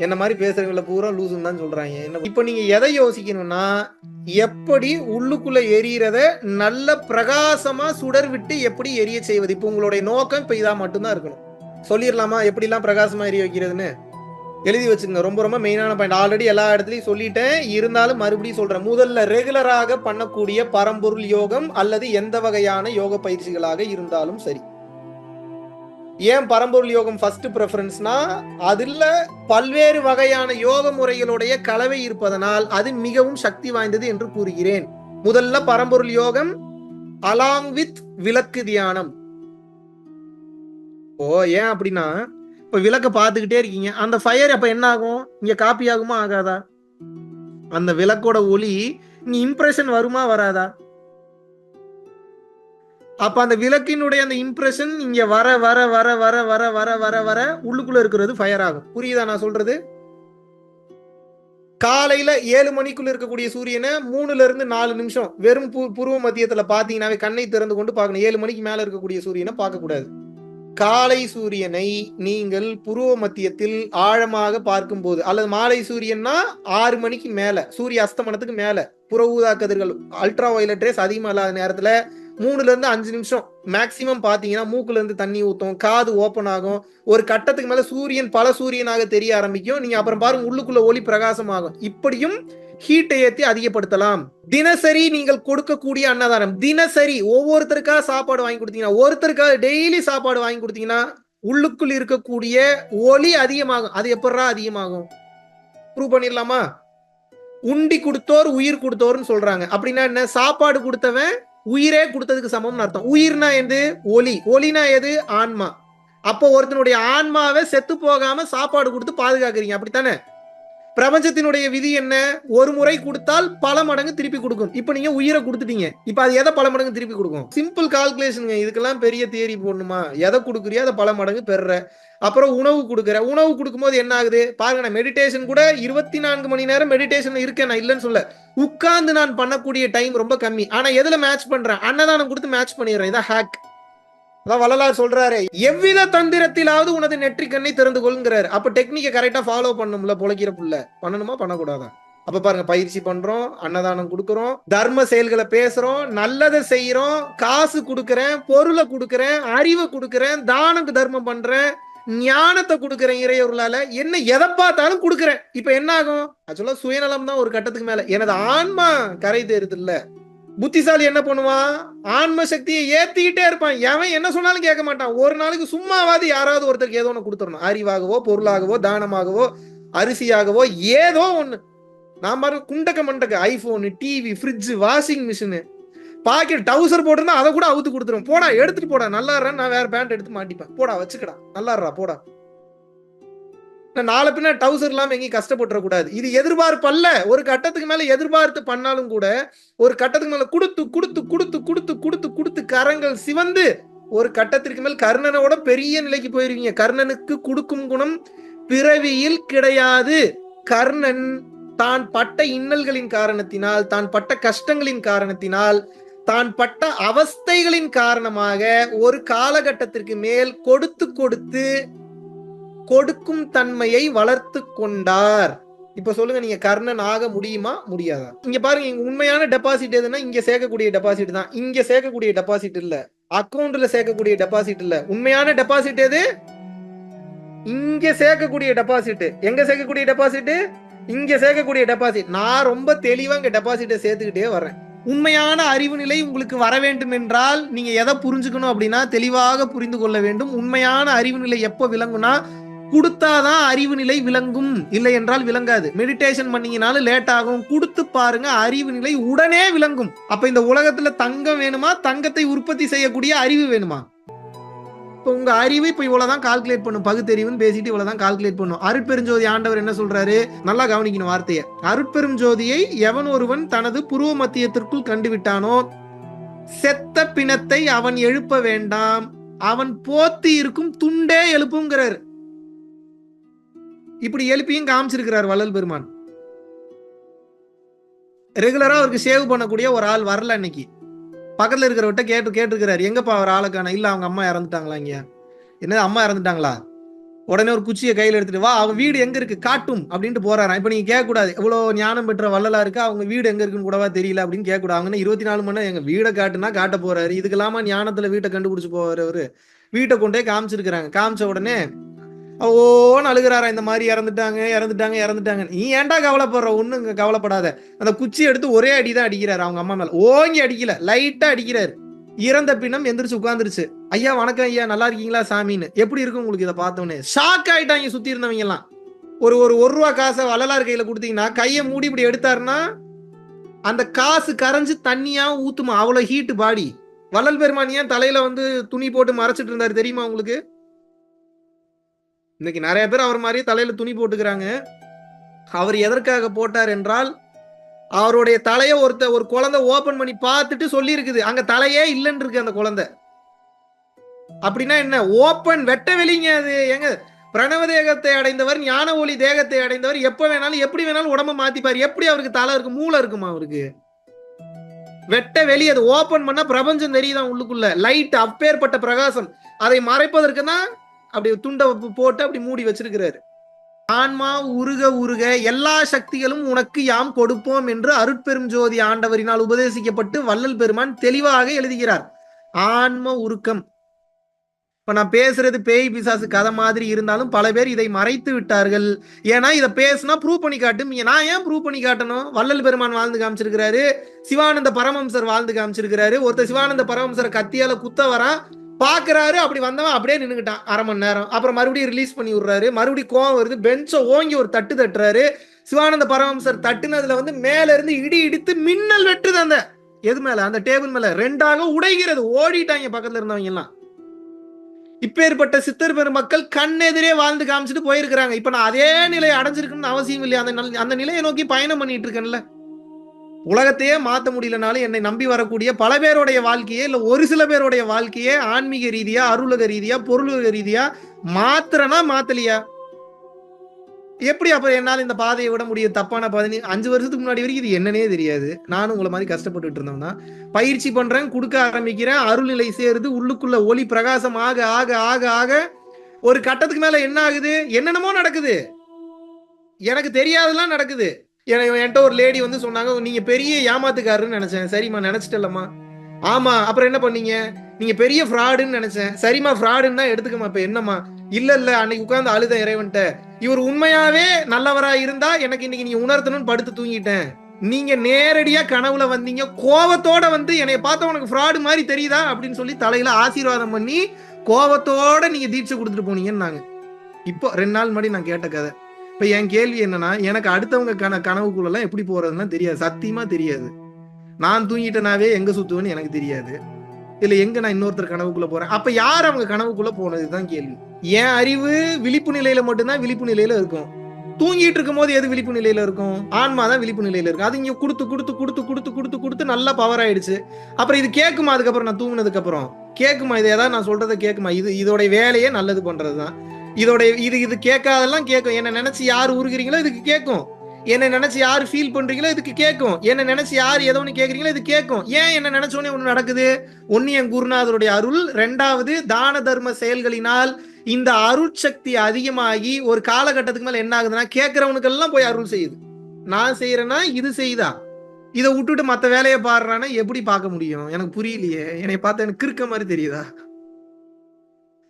என்ன மாதிரி பேசுறவங்கள பூரா லூசுன்னு தான் சொல்றாங்க. என்ன இப்ப நீங்க எதை யோசிக்கணும்னா, எப்படி உள்ளுக்குள்ள எரியறத நல்ல பிரகாசமா சுடர் விட்டு எப்படி எரிய செய்வது. இப்ப உங்களுடைய நோக்கம் இப்ப இதா மட்டும்தான் இருக்கணும். சொல்லிடலாமா எப்படி எல்லாம் பிரகாசமா எரிய வைக்கிறதுன்னு? எழுதி வச்சுங்க. ரொம்ப ரொம்ப மெயினான பாயிண்ட். ஆல்ரெடி எல்லா இடத்துலயும் சொல்லிட்டேன், இருந்தாலும் மறுபடியும் சொல்றேன். முதல்ல ரெகுலராக பண்ணக்கூடிய பரம்பொருள் யோகம் அல்லது எந்த வகையான யோக பயிற்சிகளாக இருந்தாலும் சரி. ஏன் பரம்பொருள் யோகம் ஃபர்ஸ்ட் ப்ரெஃபரன்ஸ்னா, அதுல பல்வேறு வகையான யோக முறைகளுடைய கலவை இருப்பதனால் அது மிகவும் சக்தி வாய்ந்தது என்று கூறுகிறேன். முதல்ல பரம்பொருள் யோகம் அலாங் வித் விளக்கு தியானம். ஏன் அப்படின்னா, இப்ப விளக்க பார்த்துக்கிட்டே இருக்கீங்க, அந்த ஃபயர் அப்ப என்ன ஆகும்? இங்க காப்பி ஆகுமா ஆகாதா? அந்த விளக்கோட ஒளி இங்க இம்ப்ரெஷன் வருமா வராதா? அப்ப அந்த விளக்கினுடைய அந்த இம்ப்ரெஷன் இங்க வர வர வர வர வர வர வர வர உள்ளுக்குள்ள இருக்கிறது ஃபயர் ஆகும். புரியுதா நான் சொல்றது? காலையில 7 மணிக்குள்ள இருக்கக்கூடிய சூரியனை 3ல இருந்து 4 நிமிஷம் வெறும் புருவ மத்தியத்துல பாத்தீங்கன்னாவே, கண்ணை திறந்து கொண்டு பார்க்கணும். 7 மணிக்கு மேல இருக்கக்கூடிய சூரியனை பார்க்க கூடாது. காலை சூரியனை நீங்கள் புருவ மத்தியத்தில் ஆழமாக பார்க்கும் போது, அல்லது மாலை சூரியன்னா 6 மணிக்கு மேல, சூரிய அஸ்தமனத்துக்கு மேல, புற ஊதா கதிர்கள் அல்ட்ரா வயலட் ரேஸ் அதிகமா இல்லாத நேரத்துல 3ல இருந்து 5 நிமிஷம் மேக்சிமம் பாத்தீங்கன்னா மூக்குல இருந்து தண்ணி ஊத்தும், காது ஓபன் ஆகும். ஒரு கட்டத்துக்கு மேல சூரியன் பல சூரியனாக தெரிய ஆரம்பிக்கும். நீங்க அப்புறம் பாருங்க உள்ளுக்குள்ள ஒளி பிரகாசமாகும். இப்படியும் ஹீட்டை ஏற்றி அதிகப்படுத்தலாம். தினசரி நீங்கள் கொடுக்கக்கூடிய அன்னதானம், தினசரி ஒவ்வொருத்தருக்காக சாப்பாடு வாங்கி கொடுத்தீங்கன்னா, ஒருத்தருக்காக டெய்லி சாப்பாடு வாங்கி கொடுத்தீங்கன்னா உள்ளுக்குள் இருக்கக்கூடிய ஒளி அதிகமாகும். அது எப்படா அதிகமாகும்? ப்ரூவ் பண்ணிடலாமா? உண்டி கொடுத்தோர் உயிர் கொடுத்தோர்னு சொல்றாங்க. அப்படின்னா என்ன? சாப்பாடு கொடுத்தவன் உயிரே கொடுத்ததுக்கு சமம்னு அர்த்தம். உயிர்னா எது? ஒளி. ஒளினா எது? ஆன்மா. அப்போ ஒருத்தனுடைய ஆன்மாவை செத்து போகாம சாப்பாடு கொடுத்து பாதுகாக்கிறீங்க, அப்படித்தானே? பிரபஞ்சத்தினுடைய விதி என்ன? ஒரு முறை கொடுத்தால் பல மடங்கு திருப்பி கொடுக்கும். இப்ப நீங்க உயிரை கொடுத்துட்டீங்க, இப்ப அது எதை பல மடங்கு திருப்பி கொடுக்கும்? சிம்பிள் கால்குலேஷனுங்க. இதுக்கெல்லாம் பெரிய தியரி போடணுமா? எதை கொடுக்குறியோ அதை பல மடங்கு பெற. அப்புறம் உணவு கொடுக்குற. உணவு கொடுக்கும்போது என்ன ஆகுது பாருங்க. நான் மெடிடேஷன் கூட 24 மணி நேரம் மெடிடேஷன் இருக்கேன், நான் இல்லைன்னு சொல்ல. உட்கார்ந்து நான் பண்ணக்கூடிய டைம் ரொம்ப கம்மி. ஆனா எதுல மேட்ச் பண்றேன்? அன்னதானம் கொடுத்து மேட்ச் பண்ணிடுறேன். இதான் ஹேக். வள்ளலார் சொல்றாரு, எவ்வித தந்திரத்திலாவது உனது நெற்றிக்கண்ணை திறந்து கொள்கிறாரு. அப்ப டெக்னிக்கை கரெக்டா ஃபாலோ பண்ணும்ல. பொழைக்கிற புள்ள பண்ணணுமா பண்ணக்கூடாதா? அப்ப பாருங்க, பயிற்சி பண்றோம், அன்னதானம் கொடுக்கறோம், தர்ம செயல்களை பேசுறோம், நல்லதை செய்யறோம், காசு கொடுக்கறேன், பொருளை கொடுக்கறேன், அறிவை கொடுக்கறேன், தானக்கு தர்மம் பண்றேன், ஞானத்தை கொடுக்கறேன், இறையொருளால என்ன எதை பார்த்தாலும் கொடுக்கறேன். இப்ப என்ன ஆகும்? ஆக்சுவலா சுயநலம் தான் ஒரு கட்டத்துக்கு மேல. எனது ஆன்மா கரை தேருது இல்ல. புத்திசாலி என்ன பண்ணுவான்? ஆன்ம சக்தியை ஏத்திக்கிட்டே இருப்பான். எவன் என்ன சொன்னாலும் கேட்க மாட்டான். ஒரு நாளைக்கு சும்மாவாது யாராவது ஒருத்தருக்கு ஏதோ ஒன்று கொடுத்துடணும். அறிவாகவோ, பொருளாகவோ, தானமாகவோ, அரிசியாகவோ, ஏதோ ஒண்ணு. நான் பாருங்க, குண்டக்க மண்டக்க iPhone, TV, fridge, washing machine, pocket டவுசர் போட்டிருந்தா அதை கூட அவுத்து கொடுத்துரும். போடா எடுத்துட்டு போடா, நல்லா நான் வேற பேண்ட் எடுத்து மாட்டிப்பேன். போடா வச்சுக்கடா, நல்லா போடா. நாளை பின்ன டவுசர் இல்லாம எங்கேயும் கஷ்டப்பட்டுறக்கூடாது. இது எதிர்பார்ப்பல்ல. ஒரு கட்டத்துக்கு மேல எதிர்பார்த்து பண்ணாலும் கூட ஒரு கட்டத்துக்கு மேல கொடுத்து கொடுத்து கொடுத்து கொடுத்து கொடுத்து கொடுத்து கரங்கள் சிவந்து ஒரு கட்டத்திற்கு மேல் கர்ணனோட பெரிய நிலைக்கு போயிருவீங்க. கர்ணனுக்கு கொடுக்கும் குணம் பிறவியில் கிடையாது. கர்ணன் தான் பட்ட இன்னல்களின் காரணத்தினால், தான் பட்ட கஷ்டங்களின் காரணத்தினால், தான் பட்ட அவஸ்தைகளின் காரணமாக ஒரு காலகட்டத்திற்கு மேல் கொடுத்து கொடுத்து கொடுக்கும் தன்மையை வளர்த்து கொண்டார். இப்ப சொல்லுங்க, நீங்க கர்ணன் ஆக முடியுமா முடியாதா? இங்க பாருங்க, இங்க உண்மையான டெபாசிட் எதுனா இங்க சேர்க்கக்கூடிய டெபாசிட் தான். இங்க சேர்க்கக்கூடிய டெபாசிட் இல்ல, அக்கௌண்ட்ல சேர்க்கக்கூடிய டெபாசிட் இல்ல. உண்மையான டெபாசிட் எது? இங்க சேர்க்கக்கூடிய டெபாசிட். எங்க சேர்க்கக்கூடிய டெபாசிட்? இங்க சேர்க்கக்கூடிய டெபாசிட். நான் ரொம்ப தெளிவா இங்க டெபாசிட்டை சேர்த்துக்கிட்டே வரேன். உண்மையான அறிவு நிலை உங்களுக்கு வர வேண்டும் என்றால் நீங்க எதை புரிஞ்சுக்கணும் அப்படின்னா, தெளிவாக புரிந்து கொள்ள வேண்டும். உண்மையான அறிவு நிலை எப்போ விளங்குனா, கொடுத்தாதான் அறிவு நிலை விளங்கும், இல்லை என்றால் விளங்காது. மெடிடேஷன் பண்ணீங்கனாலும் லேட் ஆகும். கொடுத்து பாருங்க, அறிவு நிலை உடனே விளங்கும். அப்ப இந்த உலகத்துல தங்கம் வேணுமா? தங்கத்தை உற்பத்தி செய்யக்கூடிய அறிவு வேணுமா? இப்போ உங்க அறிவு இப்ப இவ்வளவுதான் கால்குலேட் பண்ணும். பகுத்தறிவுன்னு பேசிட்டு இவ்வளவுதான் கால்குலேட் பண்ணும். அருட்பெருஞ்சோதி ஆண்டவர் என்ன சொல்றாரு? நல்லா கவனிக்கணும் வார்த்தையை. அருட்பெரும் ஜோதியை எவன் ஒருவன் தனது புருவ மத்தியத்திற்குள் கண்டுவிட்டானோ, செத்த பிணத்தை அவன் எழுப்ப வேண்டாம், அவன் போத்தி இருக்கும் துண்டே எழுப்புங்கிறார். இப்படி எழுப்பியும் காமிச்சிருக்கிறார் வள்ளல் பெருமான். ரெகுலரா அவருக்கு சேவ் பண்ணக்கூடிய ஒரு ஆள் வரல. இன்னைக்கு பக்கத்துல இருக்கிறவட்ட கேட்டுருக்கிறாரு, எங்கப்பா அவர் ஆளுக்கான? இல்ல, அவங்க அம்மா இறந்துட்டாங்களா? இங்க என்ன அம்மா இறந்துட்டாங்களா? உடனே ஒரு குச்சியை கையில எடுத்துட்டு வா, அவங்க வீடு எங்க இருக்கு காட்டும் அப்படின்ட்டு போறாராம். இப்ப நீங்க கேட்க கூடாது, இவ்வளவு ஞானம் பெற்ற வள்ளலா இருக்கு, அவங்க வீடு எங்க இருக்குன்னு கூடவா தெரியல அப்படின்னு கேட்க கூடாது. அவங்க 24 மணி நேரம் எங்க வீடை காட்டுனா காட்ட போறாரு. இதுக்கு இல்லாம ஞானத்துல வீட்டை கண்டுபிடிச்சு போவாரு அவரு. வீட்டை கொண்டே காமிச்சிருக்கிறாங்க. காமிச்ச உடனே ஓன்னு அழுகிறாரா, இந்த மாதிரி இறந்துட்டாங்க இறந்துட்டாங்க இறந்துட்டாங்க. நீ ஏன்டா கவலைப்படுற, ஒன்றும் கவலைப்படாத. அந்த குச்சி எடுத்து ஒரே அடி தான் அடிக்கிறாரு அவங்க அம்மா மேல, ஓங்கி அடிக்கல, லைட்டா அடிக்கிறாரு. இறந்த பின்னம் எந்திரிச்சு உட்காந்துருச்சு. ஐயா வணக்கம் ஐயா, நல்லா இருக்கீங்களா சாமின்னு. எப்படி இருக்கும் உங்களுக்கு இதை பார்த்தோன்னே? ஷாக் ஆயிட்டாங்க சுத்தி இருந்தவங்க எல்லாம். ஒரு ஒரு ரூபா காசை வள்ளலார் கையில கொடுத்தீங்கன்னா கையை மூடி இப்படி எடுத்தாருன்னா அந்த காசு கரைஞ்சு தண்ணியா ஊத்துமா, அவ்வளவு ஹீட் பாடி. வள்ளல் பெருமான் ஏன் தலையில வந்து துணி போட்டு மறைச்சிட்டு இருந்தாரு தெரியுமா உங்களுக்கு? இன்னைக்கு நிறைய பேர் அவர் மாதிரியே தலையில துணி போட்டுக்கிறாங்க. அவர் எதற்காக போட்டார் என்றால், அவருடைய தலையை ஒரு குழந்தை ஓபன் பண்ணி பார்த்துட்டு சொல்லி இருக்குது, அங்க தலையே இல்லைன்னு இருக்கு அந்த குழந்தை. அப்படின்னா என்ன? ஓப்பன் வெட்ட வெளிங்க அது. எங்க பிரணவ தேகத்தை அடைந்தவர், ஞான ஒளி தேகத்தை அடைந்தவர் எப்ப வேணாலும் எப்படி வேணாலும் உடம்ப மாத்திப்பார். எப்படி அவருக்கு தலை இருக்கு, மூளை இருக்குமா அவருக்கு? வெட்ட வெளி, அது ஓபன் பண்ணா பிரபஞ்சம் தெரியுதான் உள்ளுக்குள்ள. லைட் அப்பேற்பட்ட பிரகாசம், அதை மறைப்பதற்கு தான் அப்படி துண்டை போட்டு அப்படி மூடி வச்சிருக்கிறாரு. ஆன்மா உருக உருக எல்லா சக்திகளும் உனக்கு யாம் கொடுப்போம் என்று அருட்பெரும் ஜோதி ஆண்டவரினால் உபதேசிக்கப்பட்டு வள்ளல் பெருமான் தெளிவாக எழுதுகிறார். ஆன்ம உருக்கம். இப்ப நான் பேசுறது பேய் பிசாசு கதை மாதிரி இருந்தாலும் பல பேர் இதை மறைத்து விட்டார்கள். ஏன்னா இதை பேசுனா ப்ரூவ் பண்ணி காட்டும். நான் ஏன் ப்ரூவ் பண்ணி காட்டணும்? வள்ளல் பெருமான் வாழ்ந்து காமிச்சிருக்கிறாரு, சிவானந்த பரமஹம்சர் வாழ்ந்து காமிச்சிருக்கிறாரு. ஒருத்தர் சிவானந்த பரமஹம்சரை கத்தியால குத்த வரான், பாக்குறாரு, அப்படி வந்தவன் அப்படியே நின்னுக்கிட்டான் அரை மணி நேரம். அப்புறம் மறுபடியும் ரிலீஸ் பண்ணி விடுறாரு, மறுபடியும் கோவம் வருது, பெஞ்சை ஓங்கி ஒரு தட்டு தட்டுறாரு. சிவானந்த பரமஹம்சர் தட்டுனதுல வந்து மேல இருந்து இடி இடித்து மின்னல் வெட்டுது. அந்த எது மேல? அந்த டேபிள் மேல ரெண்டாக உடைகிறது. ஓடிட்டாங்க பக்கத்துல இருந்தவங்க எல்லாம். இப்பேற்பட்ட சித்தர் பெருமக்கள் கண்ணெதிரே வாழ்ந்து காமிச்சிட்டு போயிருக்கிறாங்க. இப்ப நான் அதே நிலையை அடைஞ்சிருக்கணும்னு அவசியம் இல்லையா? அந்த நிலையை நோக்கி பயணம் பண்ணிட்டு இருக்கேன்ல. உலகத்தையே மாற்ற முடியலனாலும் என்னை நம்பி வரக்கூடிய பல பேருடைய வாழ்க்கையே, இல்ல ஒரு சில பேருடைய வாழ்க்கையே ஆன்மீக ரீதியா, அருளக ரீதியா, பொருளுக ரீதியா மாத்திரனா மாத்தலையா? எப்படி அப்ப என்னால் இந்த பாதையை விட முடியும்? தப்பான 5 வருஷத்துக்கு முன்னாடி வரைக்கும் இது என்னன்னே தெரியாது. நானும் உங்களை மாதிரி கஷ்டப்பட்டுட்டு இருந்தோம் தான். பயிற்சி பண்றேன், கொடுக்க ஆரம்பிக்கிறேன், அருள்நிலை சேருது, உள்ளுக்குள்ள ஒளி பிரகாசம் ஆக ஆக ஆக ஆக ஒரு கட்டத்துக்கு மேல என்ன ஆகுது? என்னென்னமோ நடக்குது, எனக்கு தெரியாதெல்லாம் நடக்குது. என்கிட்ட ஒரு லேடி வந்து சொன்னாங்க, நீங்க பெரிய ஏமாத்துக்காருன்னு நினைச்சேன். சரிம்மா, நினைச்சிட்டலம்மா. ஆமா, அப்புறம் என்ன பண்ணீங்க? நீங்க பெரிய ஃப்ராடுன்னு நினைச்சேன். சரிம்மா, ஃப்ராடுன்னு தான் எடுத்துக்கமா. இப்ப என்னம்மா? இல்ல இல்ல, அன்னைக்கு உட்கார்ந்து அழுத இறைவன்ட்ட, இவர் உண்மையாவே நல்லவரா இருந்தா எனக்கு இன்னைக்கு நீங்க உணர்த்தணும்னு படுத்து தூங்கிட்டேன். நீங்க நேரடியா கனவுல வந்தீங்க, கோவத்தோட வந்து என்னைய பார்த்த உனக்கு ஃப்ராடு மாதிரி தெரியுதா அப்படின்னு சொல்லி தலையில ஆசீர்வாதம் பண்ணி கோவத்தோட நீங்க தீட்சை கொடுத்துட்டு போனீங்கன்னாங்க. இப்போ 2 நாள் முன்னாடி நான் கேட்ட கதை. இப்ப என் கேள்வி என்னன்னா, எனக்கு அடுத்தவங்க கனவுக்குள்ள எல்லாம் எப்படி போறதுன்னா தெரியாது, சத்தியமா தெரியாது. நான் தூங்கிட்டனாவே எங்க சுத்துவேன்னு எனக்கு தெரியாது. இல்ல எங்க நான் இன்னொருத்தர் கனவுக்குள்ள போறேன். அப்ப யார் அவங்க கனவுக்குள்ள போனதுதான் கேள்வி. என் அறிவு விழிப்பு நிலையில மட்டும்தான் விழிப்பு நிலையில இருக்கும். தூங்கிட்டு இருக்கும் போது எது விழிப்பு நிலையில இருக்கும்? ஆன்மாதான் விழிப்பு நிலையில இருக்கும். அது இங்க கொடுத்து கொடுத்து கொடுத்து கொடுத்து கொடுத்து கொடுத்து நல்லா பவர் ஆயிடுச்சு. அப்புறம் இது கேட்குமா? அதுக்கப்புறம் நான் தூங்கினதுக்கு அப்புறம் கேட்குமா? இது ஏதாவது நான் சொல்றதை கேட்குமா? இதோட வேலையே நல்லது பண்றதுதான். இதோட இது கேட்காதெல்லாம் கேட்கும். என்ன நினைச்சு யார் உருகிறீங்களோ இதுக்கு கேட்கும். என்ன நினைச்சு யாரு ஃபீல் பண்றீங்களோ இதுக்கு கேட்கும். என்ன நினைச்சு யார் ஏதோ ஒன்று கேட்கறீங்களோ இது கேட்கும். ஏன் என்ன நினைச்சோன்னே ஒண்ணு நடக்குது? ஒன்னு என் குருநாதருடைய அருள், 2வது தான தர்ம செயல்களினால் இந்த அருட்சக்தி அதிகமாகி ஒரு காலகட்டத்துக்கு மேல என்ன ஆகுதுன்னா, கேட்கறவனுக்கு எல்லாம் போய் அருள் செய்யுது. நான் செய்யறேன்னா இது செய்யுதா? இதை விட்டுட்டு மத்த வேலையை பாடுறான்னா எப்படி பார்க்க முடியும்? எனக்கு புரியலையே. என்னை பார்த்தா எனக்கு கிறுக்க மாதிரி தெரியுதா?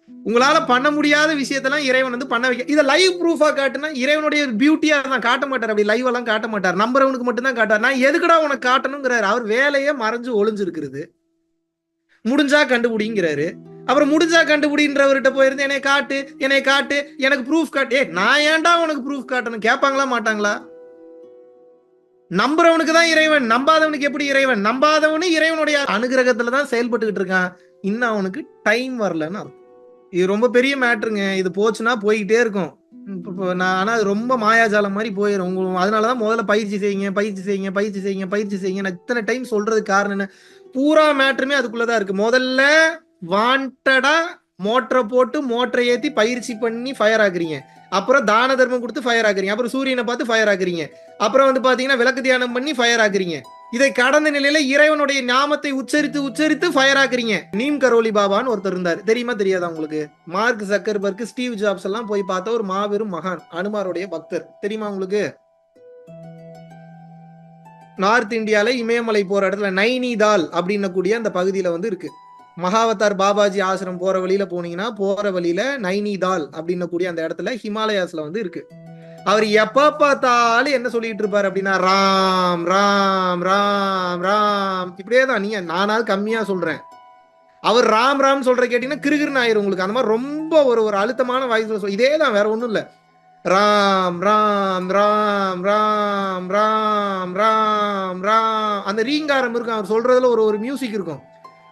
உங்களால பண்ண முடியாத விஷயத்தெல்லாம் இறைவன் வந்து பண்ண வைக்க. இதை லைவ் ப்ரூஃபா காட்டுனா இறைவனுடைய பியூட்டியா தான் காட்ட மாட்டார். அப்படி லைவ் எல்லாம் காட்ட மாட்டார். நம்புறவனுக்கு மட்டும் தான் காட்டார். நான் எதுக்குடா உனக்கு காட்டணுங்கிறாரு. அவர் வேலையே மறைஞ்சு ஒளிஞ்சிருக்கிறது. முடிஞ்சா கண்டுபிடிங்கிறாரு. அப்புறம் முடிஞ்சா கண்டுபிடின்றவர்கிட்ட போயிருந்து என்னை காட்டு என்னை காட்டு, எனக்கு ப்ரூஃப் காட்டு. நான் ஏன்டா உனக்கு ப்ரூஃப் காட்டணும்? கேட்பாங்களா மாட்டாங்களா? நம்புறவனுக்கு தான் இறைவன், நம்பாதவனுக்கு எப்படி இறைவன்? நம்பாதவனு இறைவனுடைய அனுகிரகத்துல தான் செயல்பட்டுக்கிட்டு இருக்கான். இன்னும் அவனுக்கு டைம் வரலன்னு அர்த்தம். இது ரொம்ப பெரிய மேட்ருங்க. இது போச்சுன்னா போய்கிட்டே இருக்கும். ஆனா அது ரொம்ப மாயாஜாலம் மாதிரி போயிடும். அதனாலதான் முதல்ல பயிற்சி செய்யுங்க, பயிற்சி செய்யுங்க, பயிற்சி செய்யுங்க, பயிற்சி செய்யுங்க. நான் இத்தனை டைம் சொல்றதுக்கு காரணம் என்ன? பூரா மேட்ருமே அதுக்குள்ளதான் இருக்கு. முதல்ல வாண்டடா மோட்டரை போட்டு மோட்டரை ஏத்தி பயிற்சி பண்ணி ஃபயர் ஆக்குறீங்க. அப்புறம் தான தர்மம் கொடுத்து ஃபயர் ஆக்குறீங்க. அப்புறம் சூரியனை பார்த்து ஃபயர் ஆக்குறீங்க. அப்புறம் வந்து பாத்தீங்கன்னா விளக்கு தியானம் பண்ணி ஃபயர் ஆக்குறீங்க. இதை கடந்த நிலையில இறைவனுடைய நாமத்தை உச்சரித்து உச்சரித்து ஃபயர் ஆக்குறீங்க. நீம் கரோலி பாபான்னு ஒருத்தர் இருந்தார். தெரியுமா தெரியாதா உங்களுக்கு? மார்க் ஜக்கர்பர்க், ஸ்டீவ் ஜாப்ஸ் எல்லாம் போய் பார்த்த ஒரு மாபெரும் மகான், அனுமாருடைய பக்தர். தெரியுமா உங்களுக்கு? நார்த் இந்தியால இமயமலை போற இடத்துல நைனிதால் அப்படின்னு கூடிய அந்த பகுதியில வந்து இருக்கு. மகாவதார் பாபாஜி ஆசிரம் போற வழியில போனீங்கன்னா, போற வழியில நைனிதால் அப்படின்னு கூடிய அந்த இடத்துல ஹிமாலயாஸ்ல வந்து இருக்கு. அவர் எப்ப பார்த்தாலும் என்ன சொல்லிட்டு இருப்பாரு அப்படின்னா, ராம் ராம் ராம் ராம், இப்படியே தான். நீங்க நானாவது கம்மியா சொல்றேன், அவர் ராம் ராம் சொல்ற கேட்டீங்கன்னா கிருகிருன்னு ஆயிரும் உங்களுக்கு. அந்த மாதிரி ரொம்ப ஒரு அழுத்தமான வாய்ஸ்ல சொல், இதே தான், வேற ஒண்ணும் இல்ல. ராம் ராம் ராம் ராம் ராம் ராம் ராம், அந்த ரீங்காரம் இருக்கும், அவர் சொல்றதுல ஒரு மியூசிக் இருக்கும்.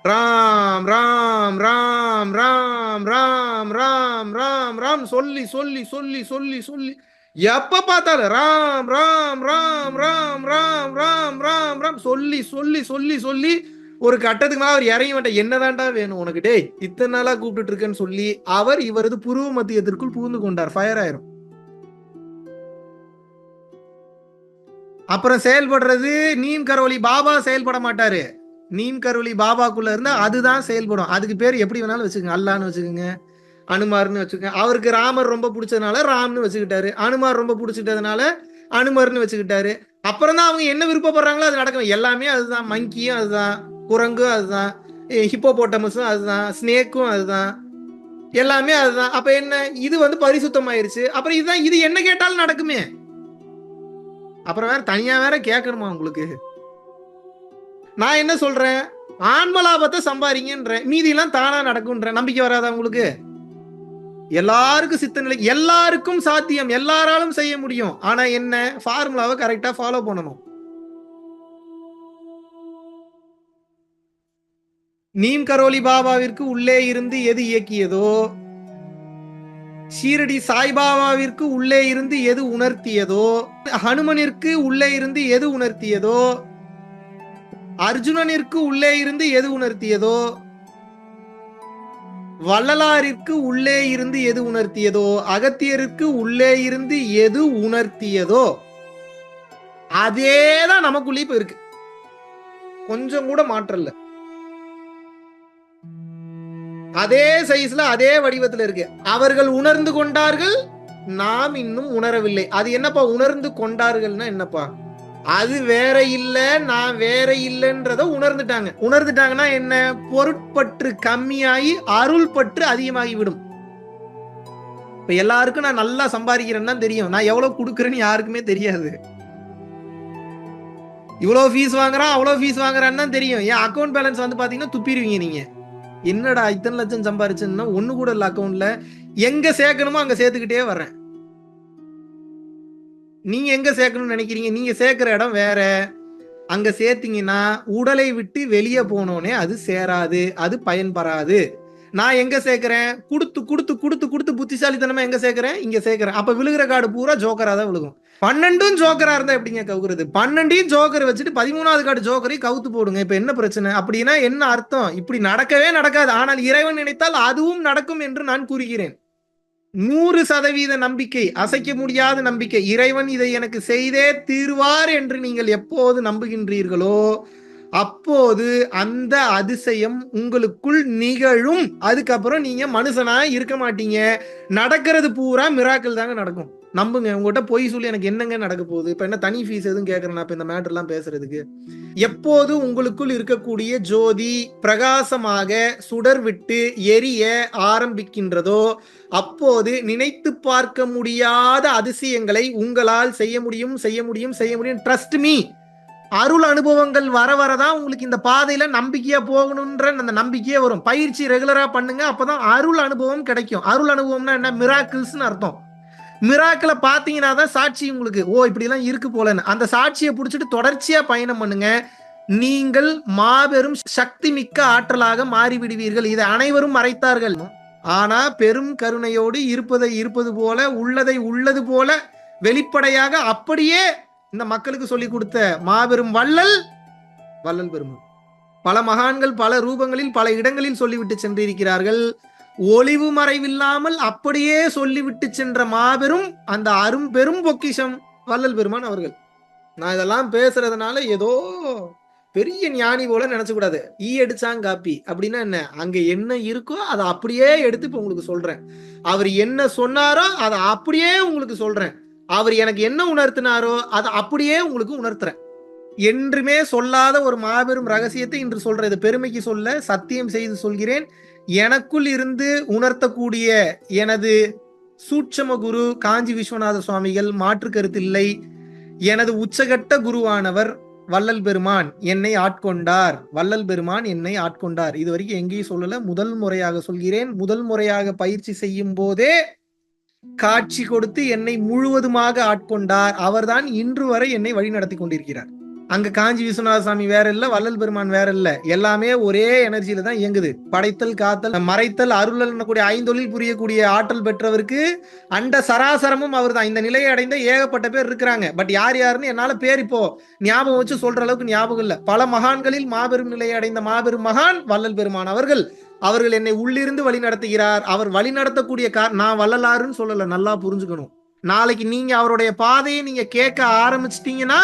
ராம் ராம் ராம் ராம் ராம் ராம் ராம் ராம் சொல்லி சொல்லி சொல்லி சொல்லி சொல்லி எப்ப பார்த்தாலும் ராம் ராம் ராம் ராம் ராம் ராம் ராம் ராம் சொல்லி சொல்லி சொல்லி சொல்லி ஒரு கட்டத்துக்கு மேல அவர் இறங்கி மாட்டேன், என்னதான்டா வேணும் உனக்கு, டேய் இத்தனை நாளா கூப்பிட்டு இருக்கேன்னு சொல்லி அவர் இவரது புருவ மத்தியத்திற்குள் புகுந்து கொண்டார். ஃபயர் ஆயிரும். அப்புறம் செயல்படுறது நீம் கரோலி பாபா செயல்பட மாட்டாரு. நீம் கரோலி பாபாக்குள்ள இருந்தா அதுதான் செயல்படும். அதுக்கு பேர் எப்படி வேணாலும் வச்சுக்கோங்க, அல்லான்னு வச்சுக்கோங்க, அனுமார்னு வச்சுக்கோங்க. அவருக்கு ராமர் ரொம்ப பிடிச்சதுனால ராம்னு வச்சுக்கிட்டாரு, அனுமார் ரொம்ப பிடிச்சிட்டதுனால அனுமர்னு வச்சுக்கிட்டாரு. அப்புறம் தான் அவங்க என்ன விருப்பப்படுறாங்களோ அது நடக்கும். எல்லாமே அதுதான், மங்கியும் அதுதான், குரங்கும் அதுதான், ஹிப்போபோட்டமஸும் அதுதான், ஸ்னேக்கும் அதுதான், எல்லாமே அதுதான். அப்ப என்ன, இது வந்து பரிசுத்தமாயிருச்சு. அப்புறம் இதுதான், இது என்ன கேட்டாலும் நடக்குமே. அப்புறம் வேற தனியா வேற கேட்கணுமா உங்களுக்கு? நான் என்ன சொல்றேன், ஆன்மலாபத்தை சம்பாதிங்கன்றேன், மீதி எல்லாம் தானா நடக்கும்ன்றேன். நம்பிக்கை வராதா உங்களுக்கு? எல்லாருக்கும் சித்த நிலை, எல்லாருக்கும் சாத்தியம், எல்லாராலும் செய்ய முடியும். ஆனா என்ன, ஃபார்முலாவை கரெக்டா ஃபாலோ பண்ணணும். நீம் கரோலி பாபாவிற்கு உள்ளே இருந்து எது இயக்கியதோ, ஷீரடி சாய்பாபாவிற்கு உள்ளே இருந்து எது உணர்த்தியதோ, ஹனுமனிற்கு உள்ளே இருந்து எது உணர்த்தியதோ, அர்ஜுனனிற்கு உள்ளே இருந்து எது உணர்த்தியதோ, வள்ளலாரிற்கு உள்ளே இருந்து எது உணர்த்தியதோ, அகத்தியருக்கு உள்ளே இருந்து எது உணர்த்தியதோ, அதேதான் நமக்குள்ளே இப்ப இருக்கு. கொஞ்சம் கூட மாற்றல, அதே சைஸ்ல அதே வடிவத்துல இருக்கு. அவர்கள் உணர்ந்து கொண்டார்கள், நாம் இன்னும் உணரவில்லை. அது என்னப்பா உணர்ந்து கொண்டார்கள்னா என்னப்பா, அது வேற இல்ல நான் வேற இல்லைன்றத உணர்ந்துட்டாங்க. உணர்ந்துட்டாங்கன்னா என்ன, பொருட்பற்று கம்மியாகி அருள் பற்று அதிகமாகி விடும். இப்ப எல்லாருக்கும் நான் நல்லா சம்பாதிக்கிறேன்னு தான் தெரியும், நான் எவ்வளவு கொடுக்குறேன்னு யாருக்குமே தெரியாது. இவ்வளவு ஃபீஸ் வாங்குறான் அவ்வளவு ஃபீஸ் வாங்குறான்னு தான் தெரியும். என் அக்கௌண்ட் பேலன்ஸ் வந்து பாத்தீங்கன்னா துப்பிடுவீங்க நீங்க. என்னடா இத்தனை லட்சம் சம்பாரிச்சுன்னா ஒண்ணு கூட இல்ல அக்கௌண்ட்ல, எங்க சேர்க்கணுமோ அங்க சேர்த்துக்கிட்டே வர்றேன். நீங்க எங்க சேர்க்கணும்னு நினைக்கிறீங்க, நீங்க சேர்க்கிற இடம் வேற. அங்க சேர்த்தீங்கன்னா உடலை விட்டு வெளியே போனோனே அது சேராது, அது பயன்பெறாது. நான் எங்க சேர்க்கிறேன், கொடுத்து கொடுத்து கொடுத்து கொடுத்து புத்திசாலித்தனமா எங்க சேர்க்கிறேன், இங்க சேர்க்கிறேன். அப்ப விழுகிற கார்டு பூரா ஜோக்கரா தான் விழுகும். 12 ஜோக்கரா இருந்தா எப்படிங்க கவுக்குறது? 12 ஜோக்கர் வச்சுட்டு 13வது கார்டு ஜோக்கரை கவுத்து போடுங்க. இப்ப என்ன பிரச்சனை? அப்படின்னா என்ன அர்த்தம்? இப்படி நடக்கவே நடக்காது. ஆனால் இறைவன் நினைத்தால் அதுவும் நடக்கும் என்று நான் கூறுகிறேன். 100% நம்பிக்கை, அசைக்க முடியாத நம்பிக்கை. இறைவன் இதை எனக்கு செய்தே தீர்வார் என்று நீங்கள் எப்போது நம்புகின்றீர்களோ அப்போது அந்த அதிசயம் உங்களுக்குள் நிகழும். அதுக்கப்புறம் நீங்க மனுஷனா இருக்க மாட்டீங்க. நடக்கிறது பூரா மிராக்கிள் தாங்க நடக்கும். நம்புங்க. உங்ககிட்ட பொய் சொல்லி எனக்கு என்னங்க நடக்க போகுது? இப்ப என்ன தனி ஃபீஸ் எதுவும் கேட்கறேன் இப்ப இந்த மேட்டர் எல்லாம் பேசுறதுக்கு? எப்போது உங்களுக்குள் இருக்கக்கூடிய ஜோதி பிரகாசமாக சுடர் விட்டு எரிய ஆரம்பிக்கின்றதோ அப்போது நினைத்து பார்க்க முடியாத அதிசயங்களை உங்களால் செய்ய முடியும் செய்ய முடியும் செய்ய முடியும். Trust me. அருள் அனுபவங்கள் வர வரதான் உங்களுக்கு இந்த பாதையில நம்பிக்கையா போகணும்ன்ற அந்த நம்பிக்கையே வரும். பயிற்சி ரெகுலரா பண்ணுங்க, அப்பதான் அருள் அனுபவம் கிடைக்கும். அருள் அனுபவம்னா என்ன? மிராக்கிள்ஸ்னு அர்த்தம். மிராக்கிளை பார்த்தீங்கன்னா தான் சாட்சி உங்களுக்கு, ஓ இப்படி எல்லாம் இருக்கு போலன்னு. அந்த சாட்சியை பிடிச்சிட்டு தொடர்ச்சியா பயணம் பண்ணுங்க. நீங்கள் மாபெரும் சக்தி மிக்க ஆற்றலாக மாறிவிடுவீர்கள். இதை அனைவரும் மறைத்தார்கள். ஆனா பெரும் கருணையோடு இருப்பதை இருப்பது போல, உள்ளதை உள்ளது போல வெளிப்படையாக அப்படியே இந்த மக்களுக்கு சொல்லி கொடுத்த மாபெரும் வள்ளல் பெருமாள். பல மகான்கள் பல ரூபங்களில் பல இடங்களில் சொல்லிவிட்டு சென்றிருக்கிறார்கள். ஒளிவு மறைவில்லாமல் அப்படியே சொல்லிவிட்டு சென்ற மாபெரும் அந்த அரும் பெரும் பொக்கிஷம் வள்ளல் பெருமான் அவர்கள். நான் இதெல்லாம் பேசுறதுனால ஏதோ பெரிய ஞானி போல நினைச்ச கூடாது. ஈ அடிச்சாங்க காப்பி அப்படின்னா என்ன, அங்க என்ன இருக்கோ அதை அப்படியே எடுத்து இப்ப உங்களுக்கு சொல்றேன். அவர் என்ன சொன்னாரோ அதை அப்படியே உங்களுக்கு சொல்றேன். அவர் எனக்கு என்ன உணர்த்தினாரோ அதை அப்படியே உங்களுக்கு உணர்த்துறேன். என்றுமே சொல்லாத ஒரு மாபெரும் ரகசியத்தை இன்று சொல்றது. பெருமைக்கு சொல்ல, சத்தியம் செய்து சொல்கிறேன். எனக்குள் இருந்து உணர்த்தக்கூடிய எனது சூட்சம குரு காஞ்சி விஸ்வநாத சுவாமிகள், மாற்று கருத்தில்லை. எனது உச்சகட்ட குருவானவர் வள்ளல் பெருமான் என்னை ஆட்கொண்டார். வள்ளல் பெருமான் என்னை ஆட்கொண்டார். இது வரைக்கும் எங்கேயும் சொல்லல, முதல் முறையாக சொல்கிறேன். முதல் முறையாக பயிற்சி செய்யும் போதே காட்சி கொடுத்து என்னை முழுவதுமாக ஆட்கொண்டார். அவர்தான் இன்று வரை என்னை வழி நடத்தி கொண்டிருக்கிறார். அங்க காஞ்சி விஸ்வநாத சாமி வேற இல்ல, வள்ளல் பெருமான் வேற இல்ல. எல்லாமே ஒரே எனர்ஜியில தான் இயங்குது. படைத்தல், காத்தல், மறைத்தல், அருளல் கூடிய ஐந்தொழில் புரியக்கூடிய ஆற்றல் பெற்றவருக்கு அண்ட சராசரமும் அவர் தான். இந்த நிலையை அடைந்த ஏகப்பட்ட பேர் இருக்கிறாங்க. பட் யார் யாருன்னு என்னால பேர் இப்போ ஞாபகம் வச்சு சொல்ற அளவுக்கு ஞாபகம் இல்ல. பல மகான்களில் மாபெரும் நிலையை அடைந்த மாபெரும் மகான் வள்ளல் பெருமான் அவர்கள். அவர்கள் என்னை உள்ளிருந்து வழி நடத்துகிறார். அவர் வழி நடத்தக்கூடிய நான் வள்ளலாருன்னு சொல்லல, நல்லா புரிஞ்சுக்கணும். நாளைக்கு நீங்க அவருடைய பாதையை நீங்க கேட்க ஆரம்பிச்சிட்டீங்கன்னா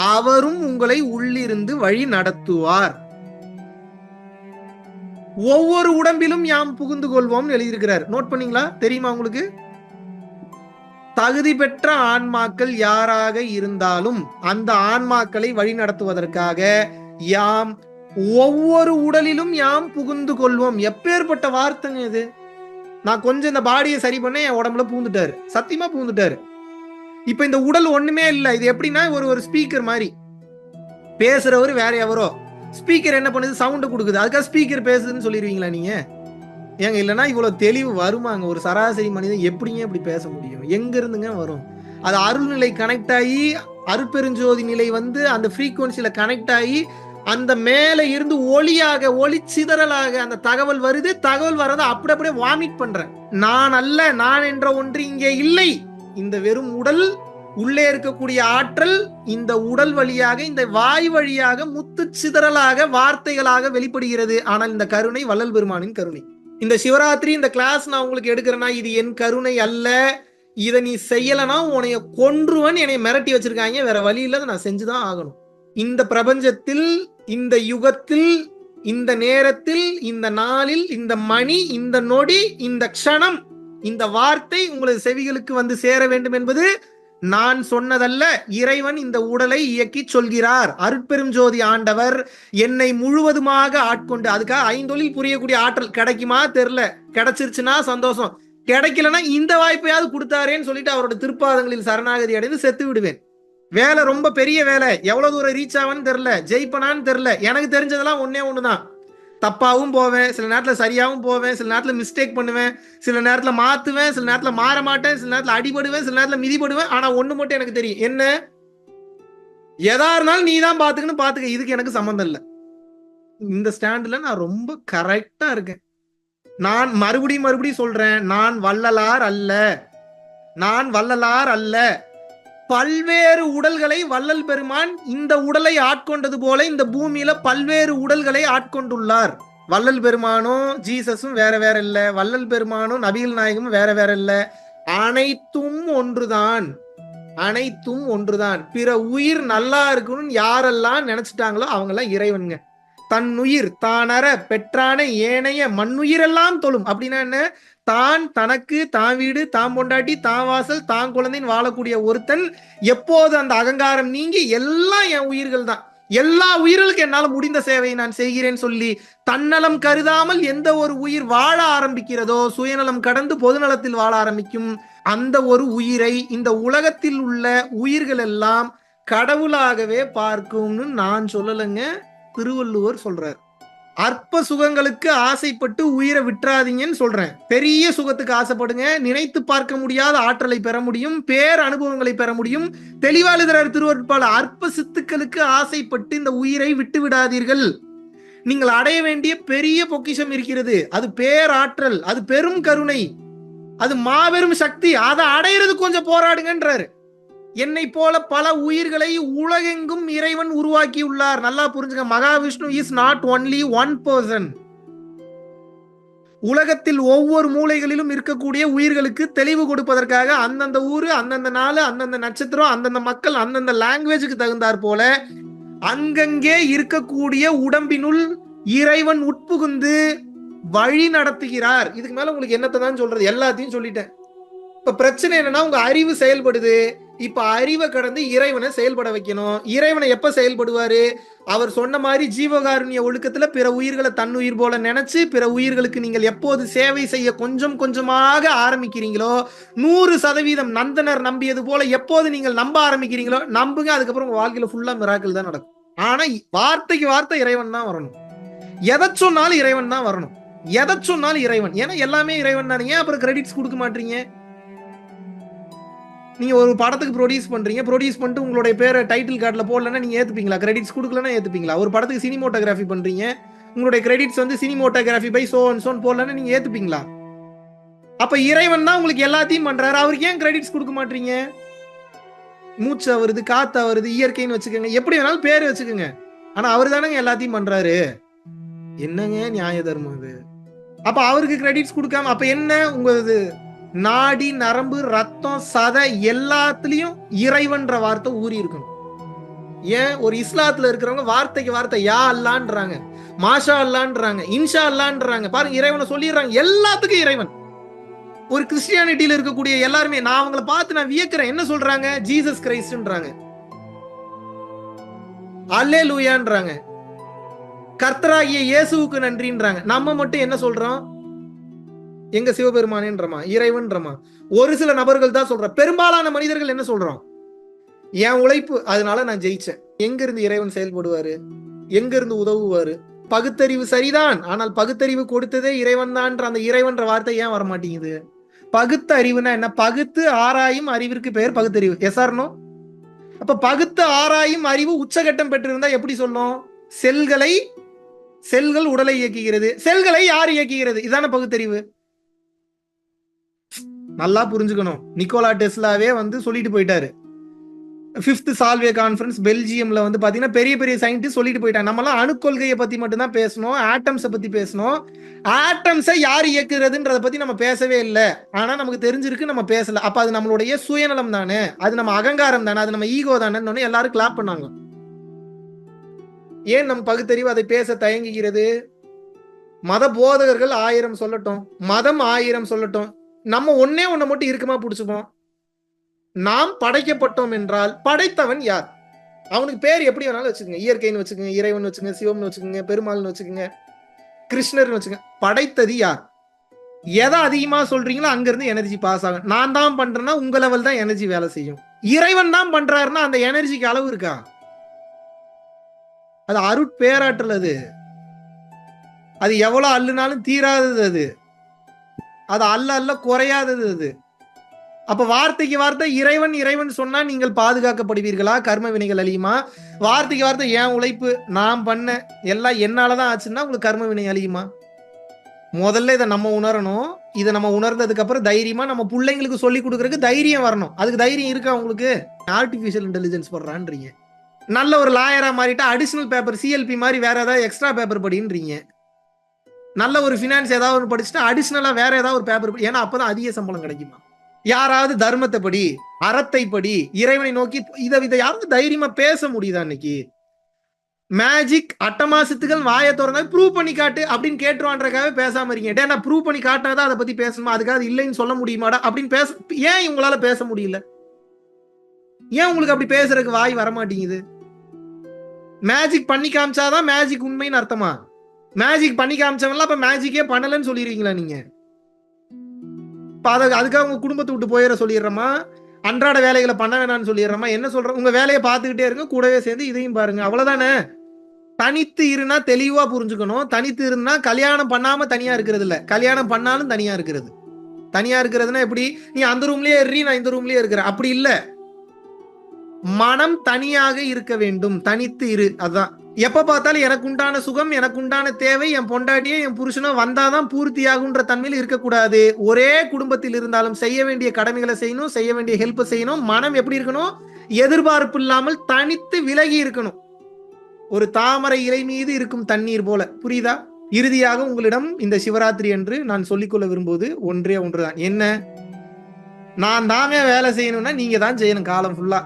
அவரும் உங்களை உள்ளிருந்து வழி நடத்துவார். ஒவ்வொரு உடம்பிலும் யாம் புகுந்து கொள்வோம் எழுதியிருக்கிறார். நோட் பண்ணீங்களா? தெரியுமா உங்களுக்கு? தகுதி பெற்ற ஆன்மாக்கள் யாராக இருந்தாலும் அந்த ஆன்மாக்களை வழி நடத்துவதற்காக யாம் ஒவ்வொரு உடலிலும் யாம் புகுந்து கொள்வோம். எப்பேற்பட்ட வார்த்தைங்க இது! நான் கொஞ்சம் இந்த பாடியை சரி பண்ண என் உடம்புல பூந்துட்டாரு, சத்தியமா பூந்துட்டாரு. இப்ப இந்த உடல் ஒண்ணுமே இல்லை. இது எப்படின்னா ஒரு ஸ்பீக்கர் மாதிரி. பேசுறவர் வேற எவரோ, ஸ்பீக்கர் என்ன பண்ணுது? சவுண்ட் கொடுக்குது. அதுக்காக ஸ்பீக்கர் பேசுதுன்னு சொல்லிடுவீங்களா நீங்க? ஏங்க, இல்லைன்னா இவ்வளவு தெளிவு வருமாங்க? ஒரு சராசரி மனிதன் எப்படிங்க இப்படி பேச முடியும்? எங்க இருந்துங்க வரும்? அது அருள்நிலை கனெக்ட் ஆகி, அருட்பெருஞ்சோதி நிலை வந்து அந்த ஃப்ரீக்குவன்சில கனெக்ட் ஆகி, அந்த மேல இருந்து ஒளியாக, ஒளி சிதறலாக அந்த தகவல் வருது. தகவல் வரதை அப்படியே வாமிட் பண்றேன். நான் அல்ல, நான் என்ற ஒன்று இங்கே இல்லை. இந்த வெறும் உடல், உள்ளே இருக்கக்கூடிய ஆற்றல் இந்த உடல் வழியாக, இந்த வாய் வழியாக முத்து சிதறலாக வார்த்தைகளாக வெளிப்படுகிறது. ஆனால் இந்த கருணை வள்ளல் பெருமானின் கருணை. இந்த சிவராத்திரி இந்த கிளாஸ் நான் உங்களுக்கு எடுக்கிறேன்னா இது என் கருணை அல்ல. இதை நீ செய்யலனா உன்னைய கொன்றுவன் என்னை மிரட்டி வச்சிருக்காங்க. வேற வழி இல்ல, நான் செஞ்சுதான் ஆகணும். இந்த பிரபஞ்சத்தில், இந்த யுகத்தில், இந்த நேரத்தில், இந்த நாளில், இந்த மணி, இந்த நொடி, இந்த க்ஷணம், இந்த வார்த்தை உங்களது செவிகளுக்கு வந்து சேர வேண்டும் என்பது நான் சொன்னதல்ல. இறைவன் இந்த உடலை இயக்கி சொல்கிறார். அருட்பெரும் ஜோதி ஆண்டவர் என்னை முழுவதுமாக ஆட்கொண்டு, அதுக்காக ஐந்தொழில் புரியக்கூடிய ஆற்றல் கிடைக்குமா தெரியல. கிடைச்சிருச்சுன்னா சந்தோஷம், கிடைக்கலன்னா இந்த வாய்ப்பையாவது கொடுத்தாரேன்னு சொல்லிட்டு அவரோட திருப்பாதங்களில் சரணாகதி அடைந்து செத்து விடுவேன். வேலை ரொம்ப பெரிய வேலை, எவ்வளவு தூரம் ரீச் ஆவான்னு தெரியல, ஜெயிப்பனான்னு தெரியல. எனக்கு தெரிஞ்சதெல்லாம் ஒன்னே ஒண்ணுதான். தப்பாவும் போவேன், சில நேரத்தில் சரியாகவும் போவேன், சில நேரத்தில் மிஸ்டேக் பண்ணுவேன், சில நேரத்தில் மாத்துவேன், சில நேரத்தில் மாற மாட்டேன், சில நேரத்தில் அடிபடுவேன், சில நேரத்தில் மிதிபடுவேன். ஆனா ஒண்ணு மட்டும் எனக்கு தெரியும், என்ன? எதா இருந்தாலும் நீ தான் பாத்துக்கணும், பாத்துக்க, இதுக்கு எனக்கு சம்மந்தம் இல்லை. இந்த ஸ்டாண்ட்ல நான் ரொம்ப கரெக்டா இருக்கேன். நான் மறுபடியும் சொல்றேன், நான் வள்ளலார் அல்ல, நான் வள்ளலார் அல்ல. பல்வேறு உடல்களை வள்ளல் பெருமான் இந்த உடலை ஆட்கொண்டது போல இந்த பூமியில பல்வேறு உடல்களை ஆட்கொண்டுள்ளார். வள்ளல் பெருமானும் ஜீசஸும் வேற வேற இல்ல, வள்ளல் பெருமானும் நபிகள் நாயகமும் வேற வேற இல்ல. அனைத்தும் ஒன்றுதான், அனைத்தும் ஒன்றுதான். பிற உயிர் நல்லா இருக்கணும்னு யாரெல்லாம் நினைச்சிட்டாங்களோ அவங்க எல்லாம் இறைவனுங்க. தன் உயிர் தானற பெற்றான ஏனைய மண்ணுயிரெல்லாம் தொழும். அப்படின்னா என்ன? தான் தனக்கு, தான் வீடு, தான் பொண்டாட்டி, தான் வாசல், தான் குழந்தைன்னு வாழக்கூடிய ஒருத்தன் எப்போது அந்த அகங்காரம் நீங்கி எல்லாம் என் உயிர்கள் தான், எல்லா உயிர்களுக்கு என்னால் முடிந்த சேவையை நான் செய்கிறேன் சொல்லி தன்னலம் கருதாமல் எந்த ஒரு உயிர் வாழ ஆரம்பிக்கிறதோ, சுயநலம் கடந்து பொதுநலத்தில் வாழ ஆரம்பிக்கும், அந்த ஒரு உயிரை இந்த உலகத்தில் உள்ள உயிர்கள் எல்லாம் கடவுளாகவே பார்க்கும்னு நான் சொல்லலைங்க, திருவள்ளுவர் சொல்றார். அற்ப சுகங்களுக்கு ஆசைப்பட்டு உயிரை விட்டுறாதீங்கன்னு சொல்றேன். பெரிய சுகத்துக்கு ஆசைப்படுங்க, நினைத்து பார்க்க முடியாத ஆற்றலை பெற முடியும், பேர் அனுபவங்களை பெற முடியும். தெளிவாளுகிறார் திருவருட்பால, அற்ப சித்துக்களுக்கு ஆசைப்பட்டு இந்த உயிரை விட்டு விடாதீர்கள். நீங்கள் அடைய வேண்டிய பெரிய பொக்கிஷம் இருக்கிறது, அது பேராற்றல், அது பெரும் கருணை, அது மாபெரும் சக்தி. அதை அடையிறது கொஞ்சம் போராடுங்கன்றாரு. என்னை போல பல உயிர்களை உலகெங்கும் இறைவன் உருவாக்கி உள்ளார். நல்லா புரிஞ்சுங்க, Mahavishnu is not only one person. உலகத்தில் ஒவ்வொரு மூலைகளிலும் இருக்கக்கூடிய உயிர்களுக்கு தெளிவு கொடுப்பதற்காக அந்தந்த ஊரு, அந்தந்த நாள், அந்தந்த நட்சத்திரம், அந்தந்த மக்கள், அந்தந்த லாங்குவேஜுக்கு தகுந்தாற் போல அங்கங்கே இருக்கக்கூடிய உடம்பினுள் இறைவன் உட்புகுந்து வழி நடத்துகிறார். இதுக்கு மேல உங்களுக்கு என்னத்தை தான் சொல்றது? எல்லாத்தையும் சொல்லிட்டேன். இப்ப பிரச்சனை என்னன்னா, உங்க அறிவு செயல்படுது, இப்ப அறிவை கடந்து இறைவனை செயல்பட வைக்கணும். இறைவனை எப்ப செயல்படுவாரு? அவர் சொன்ன மாதிரி ஜீவகாருண்ய ஒழுக்கத்துல பிற உயிர்களை தன்னுயிர் போல நினைச்சு பிற உயிர்களுக்கு நீங்கள் எப்போது சேவை செய்ய கொஞ்சம் கொஞ்சமாக ஆரம்பிக்கிறீங்களோ, 100% நந்தனர் நம்பியது போல எப்போது நீங்கள் நம்ப ஆரம்பிக்கிறீங்களோ நம்புங்க, அதுக்கப்புறம் உங்க வாழ்க்கையில ஃபுல்லா மிராக்கிள் தான் நடக்கும். ஆனா வார்த்தைக்கு வார்த்தை இறைவன் தான் வரணும். எதை சொன்னாலும் இறைவன் தான் வரணும். எதை சொன்னாலும் இறைவன். ஏன்னா எல்லாமே இறைவன் தான். ஏன் அப்புறம் கிரெடிட்ஸ் கொடுக்க மாட்டீங்க? நீங்க ஒரு படத்துக்கு ப்ரொடியூஸ் பண்றீங்க, ப்ரொடியூஸ் பண்ணிட்டு உங்களுடைய பேரை டைட்டில் கார்டுல போடலன்னா நீங்க ஏத்துப்பீங்களா? கிரெடிட்ஸ் கொடுக்கலன்னா ஏத்துப்பீங்களா? ஒரு படத்துக்கு சினிமோட்டோகிராஃபி பண்றீங்க, உங்களுடைய கிரெடிட்ஸ் வந்து cinematography by so and so போடலன்னா நீங்க ஏத்துப்பீங்களா? அப்ப இறைவன் தான் உங்களுக்கு எல்லாத்தையும் பண்றாரு, அவருக்கு ஏன் கிரெடிட்ஸ் கொடுக்க மாட்டீங்க? மூச்சு வருது, காத்து வருது, இயற்கைன்னு வச்சுக்கோங்க, எப்படி வேணாலும் பேர் வச்சுக்கோங்க, ஆனா அவர் தானங்க எல்லாத்தையும் பண்றாரு. என்னங்க நியாய தர்மம் இது? அப்ப அவருக்கு கிரெடிட்ஸ் கொடுக்காம அப்ப என்ன? உங்க நாடி நரம்பு ரத்தம் சதை எல்லாத்துலயும் இறைவன்ற வார்த்தை ஊறி இருக்கணும். ஏன் ஒரு இஸ்லாத்துல இருக்கிறவங்க வார்த்தைக்கு வார்த்தை யா அல்லான்றாங்க, மாஷா அல்லான்றாங்க, இன்ஷா அல்லான்றாங்க. பாருங்க, இறைவனை சொல்லிடுறாங்க, எல்லாத்துக்கும் இறைவன். ஒரு கிறிஸ்டியானிட்டியில இருக்கக்கூடிய எல்லாருமே நான் அவங்கள பார்த்து நான் வியக்கிறேன், என்ன சொல்றாங்க? ஜீசஸ் கிரைஸ்ட்ன்றாங்க, அல்லேலூயான்றாங்க, கர்த்தராகிய இயேசுவுக்கு நன்றின்றாங்க. நம்ம மட்டும் என்ன சொல்றோம்? எங்க சிவபெருமானேன்றமா, இறைவன்றமா. ஒரு சில நபர்கள் தான் சொல்ற, பெரும்பாலான மனிதர்கள் என்ன சொல்றோம்? என் உழைப்பு, அதனால நான் ஜெயிச்சேன். எங்க இருந்து இறைவன் செயல்படுவாரு? எங்க இருந்து உதவுவாரு? பகுத்தறிவு சரிதான், ஆனால் பகுத்தறிவு கொடுத்ததே இறைவன் தான். அந்த இறைவன்ற வார்த்தை ஏன் வர மாட்டேங்குது? பகுத்த அறிவுனா என்ன? பகுத்து ஆராயும் அறிவிற்கு பெயர் பகுத்தறிவு. Yes or no? அப்ப பகுத்து ஆராயும் அறிவு உச்சகட்டம் பெற்றிருந்தா எப்படி சொல்லும்? செல்கள் உடலை இயக்குகிறது, செல்களை யார் இயக்குகிறது? இதான பகுத்தறிவு. நல்லா புரிஞ்சுக்கணும். நிக்கோலா டெஸ்லாவே வந்து சொல்லிட்டு போயிட்டாரு. 5th சால்வே கான்ஃபரன்ஸ் பெல்ஜியம்ல வந்து பாத்தீங்கன்னா பெரிய பெரிய சயின்டிஸ்ட் சொல்லிட்டு போயிட்டாங்க. நம்மளாம் அணுக்கொள்கையை பத்தி மட்டும் தான் பேசணும், ஆட்டம்ஸை பத்தி பேசணும். ஆட்டம்ஸை யார் இயக்குறதுன்றதை பத்தி நம்ம பேசவே இல்லை. ஆனா நமக்கு தெரிஞ்சிருக்கு, நம்ம பேசல. அப்ப அது நம்மளுடைய சுயநலம் தானே, அது நம்ம அகங்காரம் தானே, அது நம்ம ஈகோ தானே எல்லாரும் கிளாப் பண்ணாங்க. ஏன் நம்ம பகுத்தறிவு அதை பேச தயங்குகிறது? மத போதகர்கள் 1000 சொல்லட்டும், மதம் 1000 சொல்லட்டும், நம்ம ஒன்னே ஒண்ண மட்டும் இருக்குமா பிடிச்சுப்போம். நாம் படைக்கப்பட்டோம் என்றால் படைத்தவன் யார்? அவனுக்கு பேர் எப்படி வேணாலும் வச்சுக்கோங்க, இயற்கைன்னு வச்சுக்கோங்க, இறைவன் வச்சுக்கோங்க, சிவம்னு வச்சுக்கோங்க, பெருமாள்னு வச்சுக்கோங்க, கிருஷ்ணர்னு வச்சுக்கோங்க. படைத்தது யார்? எதை அதிகமா சொல்றீங்களோ அங்க இருந்து எனர்ஜி பாஸ் ஆகும். நான் தான் பண்றேன்னா உங்க லெவல் தான் எனர்ஜி வேலை செய்யும். இறைவன் தான் பண்றாருன்னா அந்த எனர்ஜிக்கு அளவு இருக்கா? அது அருட்பேராற்றல். அது எவ்வளவு அள்ளுனாலும் தீராதது. அது அல்ல குறையாதது அது. அப்ப வார்த்தைக்கு வார்த்தை இறைவன் இறைவன் சொன்னா நீங்கள் பாதுகாக்கப்படுவீர்களா? கர்ம வினைகள் அழியுமா? வார்த்தைக்கு வார்த்தை என் உழைப்பு, நான் பண்ண எல்லாம் என்னாலதான் ஆச்சுன்னா உங்களுக்கு கர்ம வினை அழியுமா? முதல்ல இதை நம்ம உணரணும். இதை நம்ம உணர்ந்ததுக்கு அப்புறம் தைரியமா நம்ம பிள்ளைங்களுக்கு சொல்லி கொடுக்கறதுக்கு தைரியம் வரணும். அதுக்கு தைரியம் இருக்கா உங்களுக்கு? ஆர்டிபிஷியல் இன்டெலிஜென்ஸ் பண்றான்றீங்க, நல்ல ஒரு லாயரா மாறிட்டா அடிஷனல் பேப்பர் சிஎல்பி மாதிரி வேற ஏதாவது எக்ஸ்ட்ரா பேப்பர் படின்றீங்க. நல்ல ஒரு ஃபினான்ஸ் ஏதாவது ஒரு படிச்சுட்டா அடிஷனலா வேற ஏதாவது ஒரு பேப்பர் படி, ஏன்னா அப்பதான் அதிக சம்பளம் கிடைக்குமா. யாராவது தர்மத்தை படி, அறத்தை படி, இறைவனை நோக்கி இதை யாராவது தைரியமா பேச முடியுதா? இன்னைக்கு மேஜிக் அட்டமாசத்துகள் வாயை திறந்தா ப்ரூவ் பண்ணி காட்டு அப்படின்னு கேட்டுருவான்றக்காக பேசாம இருக்கீங்க. நான் ப்ரூவ் பண்ணி காட்டினாதான் அதை பத்தி பேசணுமா, அதுக்காக இல்லைன்னு சொல்ல முடியுமாடா அப்படின்னு பேச ஏன் உங்களால பேச முடியல? ஏன் உங்களுக்கு அப்படி பேசுறதுக்கு வாய் வரமாட்டேங்குது? மேஜிக் பண்ணி காமிச்சாதான் மேஜிக் உண்மைன்னு அர்த்தமா? மேஜிக் பண்ணி காமிச்சவங்களா அப்ப மேஜிக்கே பண்ணலன்னு சொல்லிடுவீங்களா நீங்க? அதுக்காக உங்க குடும்பத்தை விட்டு போயிட சொல்லிடுறோமா? அன்றாட வேலைகளை பண்ண வேணாம்னு சொல்லிடுறோமா? என்ன சொல்றோம்? உங்க வேலையை பார்த்துக்கிட்டே இருங்க, கூடவே சேர்ந்து இதையும் பாருங்க, அவ்வளவுதானே. தனித்து இருனா தெளிவா புரிஞ்சுக்கணும். தனித்து இருந்தா கல்யாணம் பண்ணாம தனியா இருக்கிறது இல்ல, கல்யாணம் பண்ணாலும் தனியா இருக்கிறது. தனியா இருக்கிறதுனா எப்படி? நீ அந்த ரூம்லயே ஏறி, நான் இந்த ரூம்லயே இருக்கிறேன், அப்படி இல்ல. மனம் தனியாக இருக்க வேண்டும், தனித்து இரு. அதான் எப்ப பார்த்தாலும் எனக்கு உண்டான சுகம், எனக்கு உண்டான தேவை, என் பொண்டாட்டியே என் புருஷனோ வந்தாதான் பூர்த்தி ஆகுன்ற தன்மையில் இருக்கக்கூடாது. ஒரே குடும்பத்தில் இருந்தாலும் செய்ய வேண்டிய கடமைகளை செய்யணும், செய்ய வேண்டிய ஹெல்ப் செய்யணும். மனம் எப்படி இருக்கணும்? எதிர்பார்ப்பு இல்லாமல் தனித்து விலகி இருக்கணும். ஒரு தாமரை இலை மீது இருக்கும் தண்ணீர் போல. புரியுதா? இறுதியாக உங்களிடம் இந்த சிவராத்திரி என்று நான் சொல்லிக்கொள்ள விரும்புவது ஒன்றே ஒன்றுதான். என்ன? நான் தாங்க வேலை செய்யணும்னா நீங்க தான் செய்யணும் காலம் ஃபுல்லா.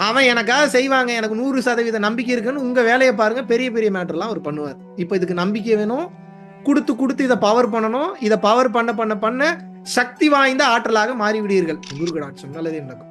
அவன் எனக்காக செய்வாங்க, எனக்கு 100% நம்பிக்கை இருக்குன்னு உங்க வேலையை பாருங்க. பெரிய பெரிய மேட்டர்லாம் அவர் பண்ணுவார். இப்ப இதுக்கு நம்பிக்கை வேணும். கொடுத்து இதை பவர் பண்ணணும். இதை பவர் பண்ண சக்தி வாய்ந்த ஆற்றலாக மாறிவிடுவீர்கள். குரு கடாட்சம் நல்லதே நடக்கும்.